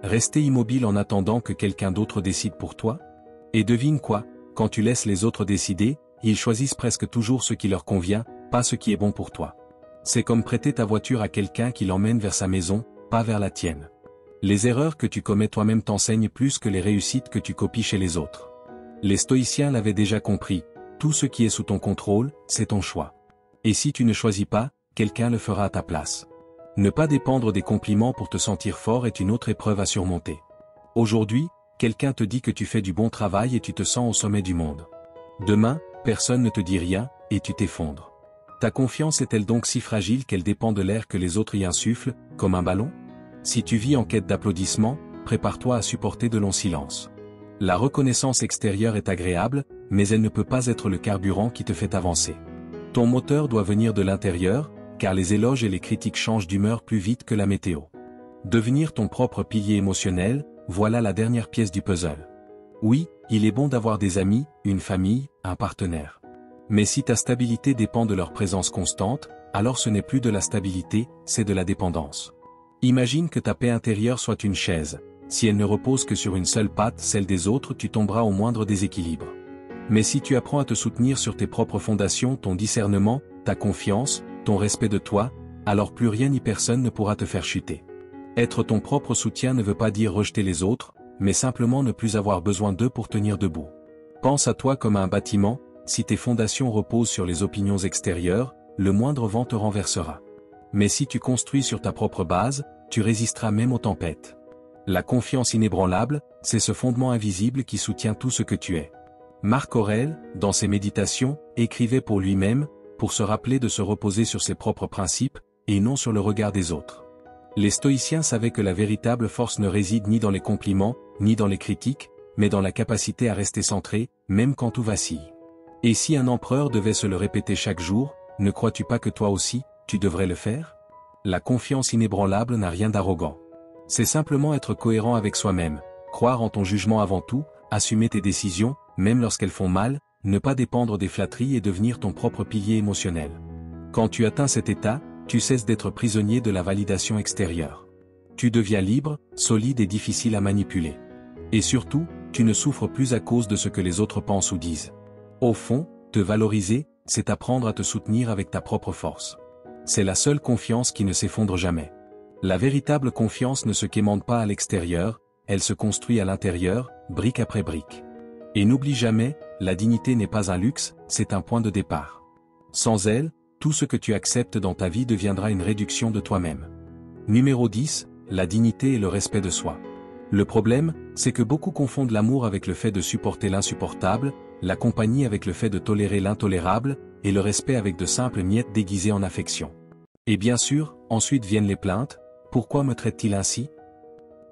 A: Rester immobile en attendant que quelqu'un d'autre décide pour toi? Et devine quoi, quand tu laisses les autres décider, ils choisissent presque toujours ce qui leur convient, pas ce qui est bon pour toi. C'est comme prêter ta voiture à quelqu'un qui l'emmène vers sa maison, pas vers la tienne. Les erreurs que tu commets toi-même t'enseignent plus que les réussites que tu copies chez les autres. Les stoïciens l'avaient déjà compris, tout ce qui est sous ton contrôle, c'est ton choix. Et si tu ne choisis pas, quelqu'un le fera à ta place. Ne pas dépendre des compliments pour te sentir fort est une autre épreuve à surmonter. Aujourd'hui, quelqu'un te dit que tu fais du bon travail et tu te sens au sommet du monde. Demain, personne ne te dit rien, et tu t'effondres. Ta confiance est-elle donc si fragile qu'elle dépend de l'air que les autres y insufflent, comme un ballon? Si tu vis en quête d'applaudissements, prépare-toi à supporter de longs silences. La reconnaissance extérieure est agréable, mais elle ne peut pas être le carburant qui te fait avancer. Ton moteur doit venir de l'intérieur, car les éloges et les critiques changent d'humeur plus vite que la météo. Devenir ton propre pilier émotionnel, voilà la dernière pièce du puzzle. Oui, il est bon d'avoir des amis, une famille, un partenaire. Mais si ta stabilité dépend de leur présence constante, alors ce n'est plus de la stabilité, c'est de la dépendance. Imagine que ta paix intérieure soit une chaise. Si elle ne repose que sur une seule patte, celle des autres, tu tomberas au moindre déséquilibre. Mais si tu apprends à te soutenir sur tes propres fondations, ton discernement, ta confiance, ton respect de toi, alors plus rien ni personne ne pourra te faire chuter. Être ton propre soutien ne veut pas dire rejeter les autres, mais simplement ne plus avoir besoin d'eux pour tenir debout. Pense à toi comme à un bâtiment, si tes fondations reposent sur les opinions extérieures, le moindre vent te renversera. Mais si tu construis sur ta propre base, tu résisteras même aux tempêtes. La confiance inébranlable, c'est ce fondement invisible qui soutient tout ce que tu es. Marc Aurèle, dans ses méditations, écrivait pour lui-même, pour se rappeler de se reposer sur ses propres principes, et non sur le regard des autres. Les stoïciens savaient que la véritable force ne réside ni dans les compliments, ni dans les critiques, mais dans la capacité à rester centré, même quand tout vacille. Et si un empereur devait se le répéter chaque jour, ne crois-tu pas que toi aussi, tu devrais le faire? La confiance inébranlable n'a rien d'arrogant. C'est simplement être cohérent avec soi-même, croire en ton jugement avant tout, assumer tes décisions, même lorsqu'elles font mal, ne pas dépendre des flatteries et devenir ton propre pilier émotionnel. Quand tu atteins cet état, tu cesses d'être prisonnier de la validation extérieure. Tu deviens libre, solide et difficile à manipuler. Et surtout, tu ne souffres plus à cause de ce que les autres pensent ou disent. Au fond, te valoriser, c'est apprendre à te soutenir avec ta propre force. C'est la seule confiance qui ne s'effondre jamais. La véritable confiance ne se quémande pas à l'extérieur, elle se construit à l'intérieur, brique après brique. Et n'oublie jamais, la dignité n'est pas un luxe, c'est un point de départ. Sans elle, tout ce que tu acceptes dans ta vie deviendra une réduction de toi-même. Numéro 10, la dignité et le respect de soi. Le problème, c'est que beaucoup confondent l'amour avec le fait de supporter l'insupportable, la compagnie avec le fait de tolérer l'intolérable, et le respect avec de simples miettes déguisées en affection. Et bien sûr, ensuite viennent les plaintes, pourquoi me traite-t-il ainsi?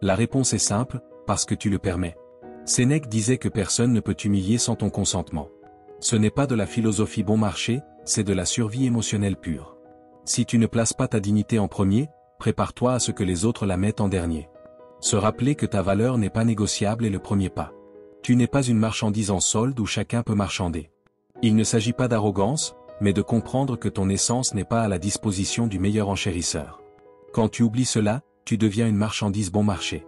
A: La réponse est simple, parce que tu le permets. Sénèque disait que personne ne peut t'humilier sans ton consentement. Ce n'est pas de la philosophie bon marché, c'est de la survie émotionnelle pure. Si tu ne places pas ta dignité en premier, prépare-toi à ce que les autres la mettent en dernier. Se rappeler que ta valeur n'est pas négociable est le premier pas. Tu n'es pas une marchandise en solde où chacun peut marchander. Il ne s'agit pas d'arrogance, mais de comprendre que ton essence n'est pas à la disposition du meilleur enchérisseur. Quand tu oublies cela, tu deviens une marchandise bon marché.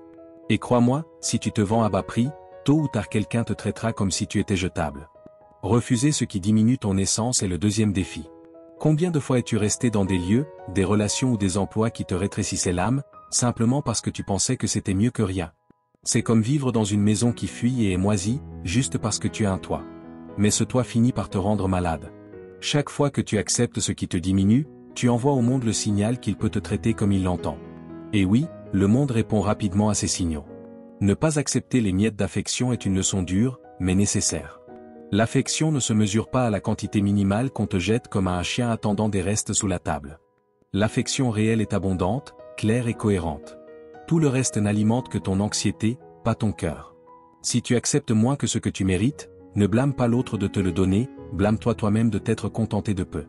A: Et crois-moi, si tu te vends à bas prix, tôt ou tard quelqu'un te traitera comme si tu étais jetable. Refuser ce qui diminue ton essence est le deuxième défi. Combien de fois es-tu resté dans des lieux, des relations ou des emplois qui te rétrécissaient l'âme, simplement parce que tu pensais que c'était mieux que rien? C'est comme vivre dans une maison qui fuit et est moisie, juste parce que tu as un toit. Mais ce toit finit par te rendre malade. Chaque fois que tu acceptes ce qui te diminue, tu envoies au monde le signal qu'il peut te traiter comme il l'entend. Et oui, le monde répond rapidement à ces signaux. Ne pas accepter les miettes d'affection est une leçon dure, mais nécessaire. L'affection ne se mesure pas à la quantité minimale qu'on te jette comme à un chien attendant des restes sous la table. L'affection réelle est abondante, claire et cohérente. Tout le reste n'alimente que ton anxiété, pas ton cœur. Si tu acceptes moins que ce que tu mérites, ne blâme pas l'autre de te le donner, blâme-toi toi-même de t'être contenté de peu.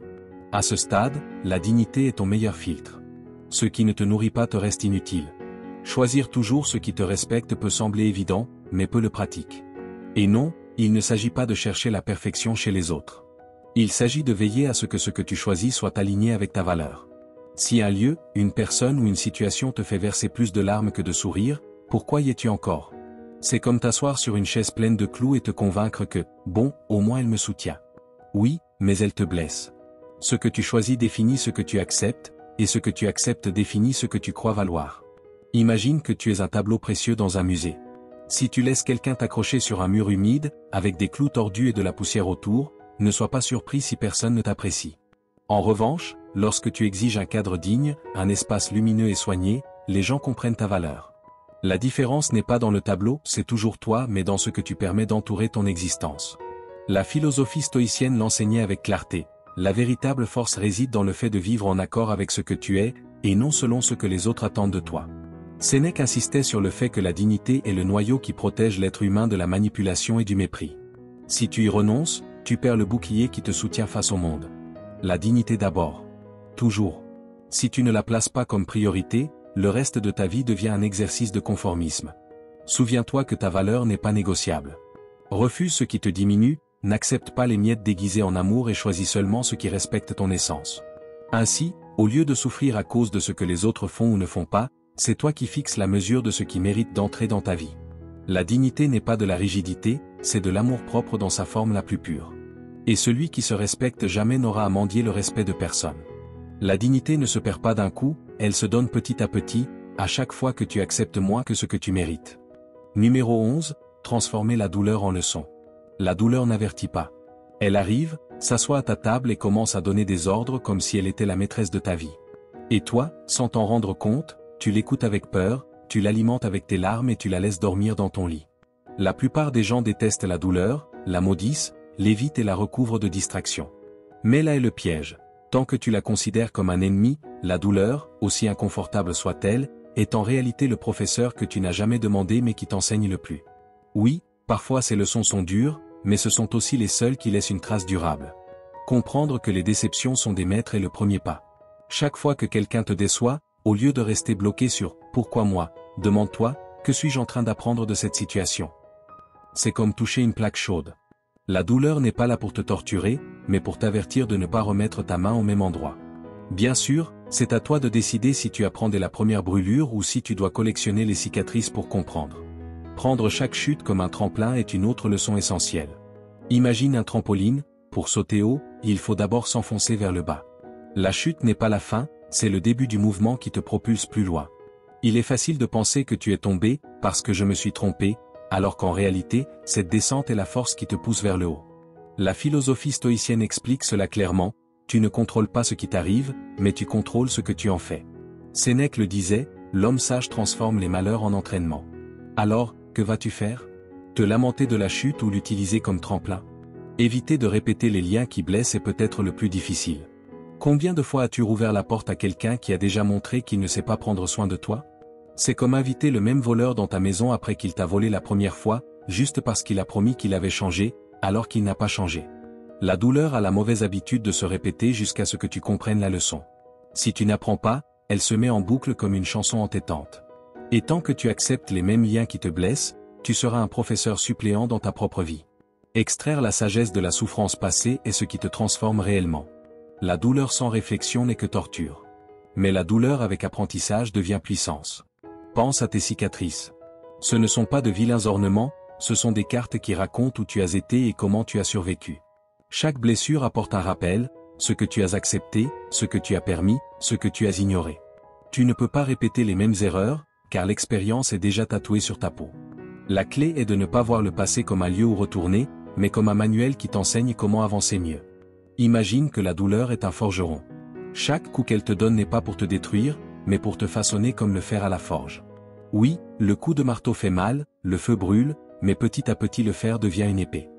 A: À ce stade, la dignité est ton meilleur filtre. Ce qui ne te nourrit pas te reste inutile. Choisir toujours ce qui te respecte peut sembler évident, mais peu le pratique. Et non, il ne s'agit pas de chercher la perfection chez les autres. Il s'agit de veiller à ce que tu choisis soit aligné avec ta valeur. Si un lieu, une personne ou une situation te fait verser plus de larmes que de sourires, pourquoi y es-tu encore? C'est comme t'asseoir sur une chaise pleine de clous et te convaincre que, bon, au moins elle me soutient. Oui, mais elle te blesse. Ce que tu choisis définit ce que tu acceptes, et ce que tu acceptes définit ce que tu crois valoir. Imagine que tu es un tableau précieux dans un musée. Si tu laisses quelqu'un t'accrocher sur un mur humide, avec des clous tordus et de la poussière autour, ne sois pas surpris si personne ne t'apprécie. En revanche, lorsque tu exiges un cadre digne, un espace lumineux et soigné, les gens comprennent ta valeur. La différence n'est pas dans le tableau, c'est toujours toi, mais dans ce que tu permets d'entourer ton existence. La philosophie stoïcienne l'enseignait avec clarté. La véritable force réside dans le fait de vivre en accord avec ce que tu es, et non selon ce que les autres attendent de toi. Sénèque insistait sur le fait que la dignité est le noyau qui protège l'être humain de la manipulation et du mépris. Si tu y renonces, tu perds le bouclier qui te soutient face au monde. La dignité d'abord. Toujours. Si tu ne la places pas comme priorité, le reste de ta vie devient un exercice de conformisme. Souviens-toi que ta valeur n'est pas négociable. Refuse ce qui te diminue, n'accepte pas les miettes déguisées en amour et choisis seulement ce qui respecte ton essence. Ainsi, au lieu de souffrir à cause de ce que les autres font ou ne font pas, c'est toi qui fixes la mesure de ce qui mérite d'entrer dans ta vie. La dignité n'est pas de la rigidité, c'est de l'amour-propre dans sa forme la plus pure. Et celui qui se respecte jamais n'aura à mendier le respect de personne. La dignité ne se perd pas d'un coup, elle se donne petit à chaque fois que tu acceptes moins que ce que tu mérites. Numéro 11, transformer la douleur en leçon. La douleur n'avertit pas. Elle arrive, s'assoit à ta table et commence à donner des ordres comme si elle était la maîtresse de ta vie. Et toi, sans t'en rendre compte, tu l'écoutes avec peur, tu l'alimentes avec tes larmes et tu la laisses dormir dans ton lit. La plupart des gens détestent la douleur, la maudissent, l'évitent et la recouvrent de distraction. Mais là est le piège. Tant que tu la considères comme un ennemi, la douleur, aussi inconfortable soit-elle, est en réalité le professeur que tu n'as jamais demandé mais qui t'enseigne le plus. Oui, parfois ces leçons sont dures, mais ce sont aussi les seules qui laissent une trace durable. Comprendre que les déceptions sont des maîtres est le premier pas. Chaque fois que quelqu'un te déçoit, au lieu de rester bloqué sur « pourquoi moi ?», demande-toi « que suis-je en train d'apprendre de cette situation ?» C'est comme toucher une plaque chaude. La douleur n'est pas là pour te torturer, mais pour t'avertir de ne pas remettre ta main au même endroit. Bien sûr, c'est à toi de décider si tu apprends dès la première brûlure ou si tu dois collectionner les cicatrices pour comprendre. Prendre chaque chute comme un tremplin est une autre leçon essentielle. Imagine un trampoline, pour sauter haut, il faut d'abord s'enfoncer vers le bas. La chute n'est pas la fin, c'est le début du mouvement qui te propulse plus loin. Il est facile de penser que tu es tombé, parce que je me suis trompé, alors qu'en réalité, cette descente est la force qui te pousse vers le haut. La philosophie stoïcienne explique cela clairement, tu ne contrôles pas ce qui t'arrive, mais tu contrôles ce que tu en fais. Sénèque le disait, l'homme sage transforme les malheurs en entraînement. Alors, que vas-tu faire? Te lamenter de la chute ou l'utiliser comme tremplin? Éviter de répéter les liens qui blessent est peut-être le plus difficile. Combien de fois as-tu rouvert la porte à quelqu'un qui a déjà montré qu'il ne sait pas prendre soin de toi? C'est comme inviter le même voleur dans ta maison après qu'il t'a volé la première fois, juste parce qu'il a promis qu'il avait changé, alors qu'il n'a pas changé. La douleur a la mauvaise habitude de se répéter jusqu'à ce que tu comprennes la leçon. Si tu n'apprends pas, elle se met en boucle comme une chanson entêtante. Et tant que tu acceptes les mêmes liens qui te blessent, tu seras un professeur suppléant dans ta propre vie. Extraire la sagesse de la souffrance passée est ce qui te transforme réellement. La douleur sans réflexion n'est que torture. Mais la douleur avec apprentissage devient puissance. Pense à tes cicatrices. Ce ne sont pas de vilains ornements, ce sont des cartes qui racontent où tu as été et comment tu as survécu. Chaque blessure apporte un rappel, ce que tu as accepté, ce que tu as permis, ce que tu as ignoré. Tu ne peux pas répéter les mêmes erreurs, car l'expérience est déjà tatouée sur ta peau. La clé est de ne pas voir le passé comme un lieu où retourner, mais comme un manuel qui t'enseigne comment avancer mieux. Imagine que la douleur est un forgeron. Chaque coup qu'elle te donne n'est pas pour te détruire, mais pour te façonner comme le fer à la forge. Oui, le coup de marteau fait mal, le feu brûle, mais petit à petit le fer devient une épée.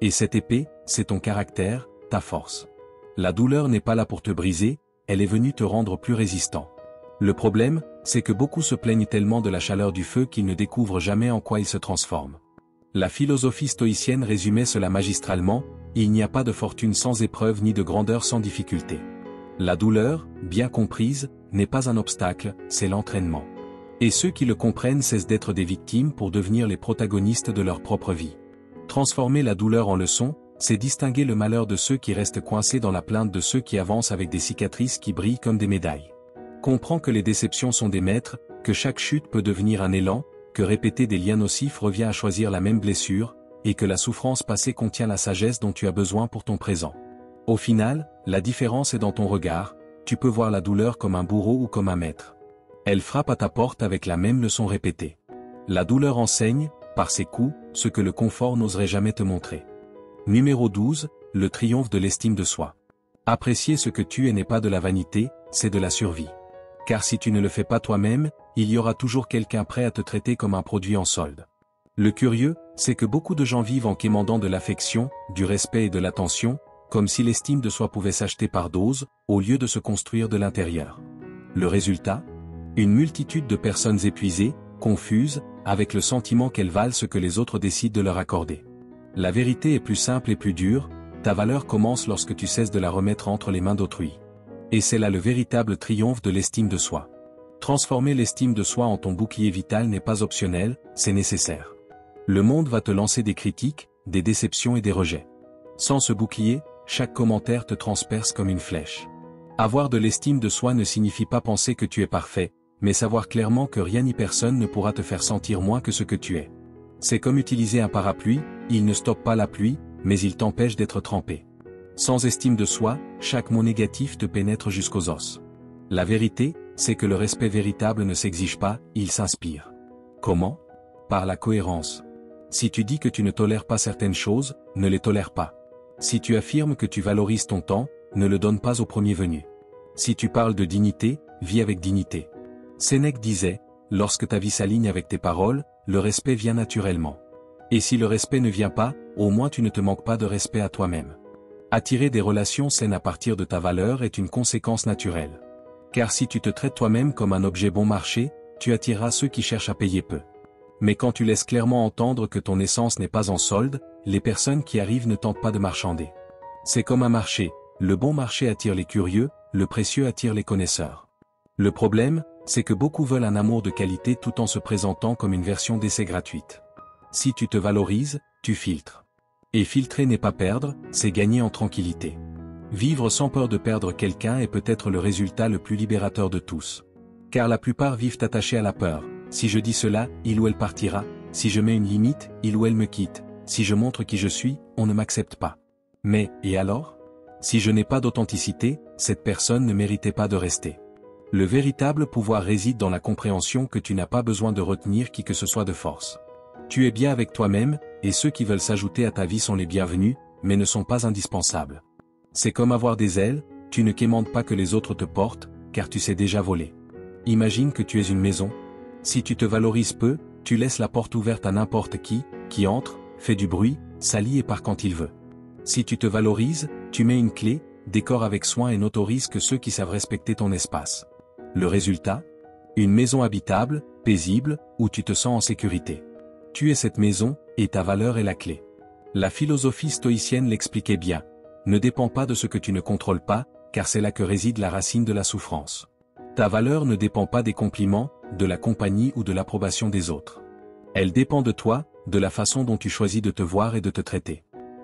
A: Et cette épée, c'est ton caractère, ta force. La douleur n'est pas là pour te briser, elle est venue te rendre plus résistant. Le problème, c'est que beaucoup se plaignent tellement de la chaleur du feu qu'ils ne découvrent jamais en quoi il se transforme. La philosophie stoïcienne résumait cela magistralement, il n'y a pas de fortune sans épreuve ni de grandeur sans difficulté. La douleur, bien comprise, n'est pas un obstacle, c'est l'entraînement. Et ceux qui le comprennent cessent d'être des victimes pour devenir les protagonistes de leur propre vie. Transformer la douleur en leçon, c'est distinguer le malheur de ceux qui restent coincés dans la plainte de ceux qui avancent avec des cicatrices qui brillent comme des médailles. Comprends que les déceptions sont des maîtres, que chaque chute peut devenir un élan, que répéter des liens nocifs revient à choisir la même blessure, et que la souffrance passée contient la sagesse dont tu as besoin pour ton présent. Au final, la différence est dans ton regard, tu peux voir la douleur comme un bourreau ou comme un maître. Elle frappe à ta porte avec la même leçon répétée. La douleur enseigne, par ses coups, ce que le confort n'oserait jamais te montrer. Numéro 12, le triomphe de l'estime de soi. Apprécier ce que tu es n'est pas de la vanité, c'est de la survie. Car si tu ne le fais pas toi-même, il y aura toujours quelqu'un prêt à te traiter comme un produit en solde. Le curieux, c'est que beaucoup de gens vivent en quémandant de l'affection, du respect et de l'attention, comme si l'estime de soi pouvait s'acheter par dose, au lieu de se construire de l'intérieur. Le résultat ? Une multitude de personnes épuisées, confuses, avec le sentiment qu'elles valent ce que les autres décident de leur accorder. La vérité est plus simple et plus dure, ta valeur commence lorsque tu cesses de la remettre entre les mains d'autrui. Et c'est là le véritable triomphe de l'estime de soi. Transformer l'estime de soi en ton bouclier vital n'est pas optionnel, c'est nécessaire. Le monde va te lancer des critiques, des déceptions et des rejets. Sans ce bouclier, chaque commentaire te transperce comme une flèche. Avoir de l'estime de soi ne signifie pas penser que tu es parfait, mais savoir clairement que rien ni personne ne pourra te faire sentir moins que ce que tu es. C'est comme utiliser un parapluie, il ne stoppe pas la pluie, mais il t'empêche d'être trempé. Sans estime de soi, chaque mot négatif te pénètre jusqu'aux os. La vérité, c'est que le respect véritable ne s'exige pas, il s'inspire. Comment ? Par la cohérence. Si tu dis que tu ne tolères pas certaines choses, ne les tolère pas. Si tu affirmes que tu valorises ton temps, ne le donne pas au premier venu. Si tu parles de dignité, vis avec dignité. Sénèque disait, lorsque ta vie s'aligne avec tes paroles, le respect vient naturellement. Et si le respect ne vient pas, au moins tu ne te manques pas de respect à toi-même. Attirer des relations saines à partir de ta valeur est une conséquence naturelle. Car si tu te traites toi-même comme un objet bon marché, tu attireras ceux qui cherchent à payer peu. Mais quand tu laisses clairement entendre que ton essence n'est pas en solde, les personnes qui arrivent ne tentent pas de marchander. C'est comme un marché, le bon marché attire les curieux, le précieux attire les connaisseurs. Le problème, c'est que beaucoup veulent un amour de qualité tout en se présentant comme une version d'essai gratuite. Si tu te valorises, tu filtres. Et filtrer n'est pas perdre, c'est gagner en tranquillité. Vivre sans peur de perdre quelqu'un est peut-être le résultat le plus libérateur de tous. Car la plupart vivent attachés à la peur. Si je dis cela, il ou elle partira. Si je mets une limite, il ou elle me quitte. Si je montre qui je suis, on ne m'accepte pas. Mais, et alors ? Si je n'ai pas d'authenticité, cette personne ne méritait pas de rester. Le véritable pouvoir réside dans la compréhension que tu n'as pas besoin de retenir qui que ce soit de force. Tu es bien avec toi-même, et ceux qui veulent s'ajouter à ta vie sont les bienvenus, mais ne sont pas indispensables. C'est comme avoir des ailes, tu ne quémandes pas que les autres te portent, car tu sais déjà voler. Imagine que tu es une maison. Si tu te valorises peu, tu laisses la porte ouverte à n'importe qui entre, fait du bruit, salit et part quand il veut. Si tu te valorises, tu mets une clé, décore avec soin et n'autorises que ceux qui savent respecter ton espace. Le résultat ? Une maison habitable, paisible, où tu te sens en sécurité. Tu es cette maison, et ta valeur est la clé. La philosophie stoïcienne l'expliquait bien. Ne dépend pas de ce que tu ne contrôles pas, car c'est là que réside la racine de la souffrance. Ta valeur ne dépend pas des compliments, de la compagnie ou de l'approbation des autres. Elle dépend de toi, de la façon dont tu choisis de te voir et de te traiter.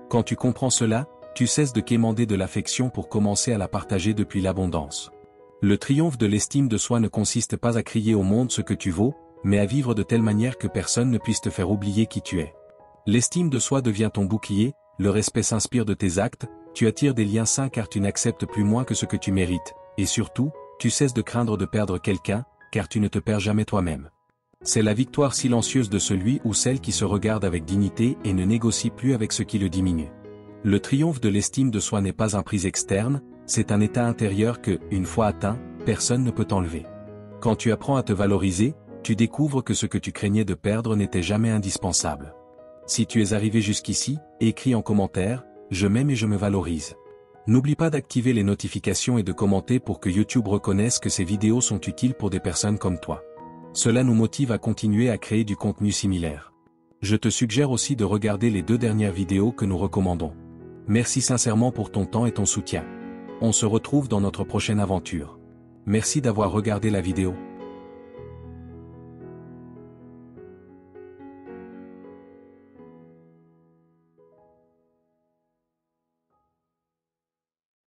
A: Quand tu comprends cela, tu cesses de quémander de l'affection pour commencer à la partager depuis l'abondance. Le triomphe de l'estime de soi ne consiste pas à crier au monde ce que tu vaux, mais à vivre de telle manière que personne ne puisse te faire oublier qui tu es. L'estime de soi devient ton bouclier, le respect s'inspire de tes actes, tu attires des liens sains car tu n'acceptes plus moins que ce que tu mérites, et surtout, tu cesses de craindre de perdre quelqu'un, car tu ne te perds jamais toi-même. C'est la victoire silencieuse de celui ou celle qui se regarde avec dignité et ne négocie plus avec ce qui le diminue. Le triomphe de l'estime de soi n'est pas un prix externe, c'est un état intérieur que, une fois atteint, personne ne peut t'enlever. Quand tu apprends à te valoriser, tu découvres que ce que tu craignais de perdre n'était jamais indispensable. Si tu es arrivé jusqu'ici, écris en commentaire, je m'aime et je me valorise. N'oublie pas d'activer les notifications et de commenter pour que YouTube reconnaisse que ces vidéos sont utiles pour des personnes comme toi. Cela nous motive à continuer à créer du contenu similaire. Je te suggère aussi de regarder les 2 dernières vidéos que nous recommandons. Merci sincèrement pour ton temps et ton soutien. On se retrouve dans notre prochaine aventure. Merci d'avoir regardé la vidéo.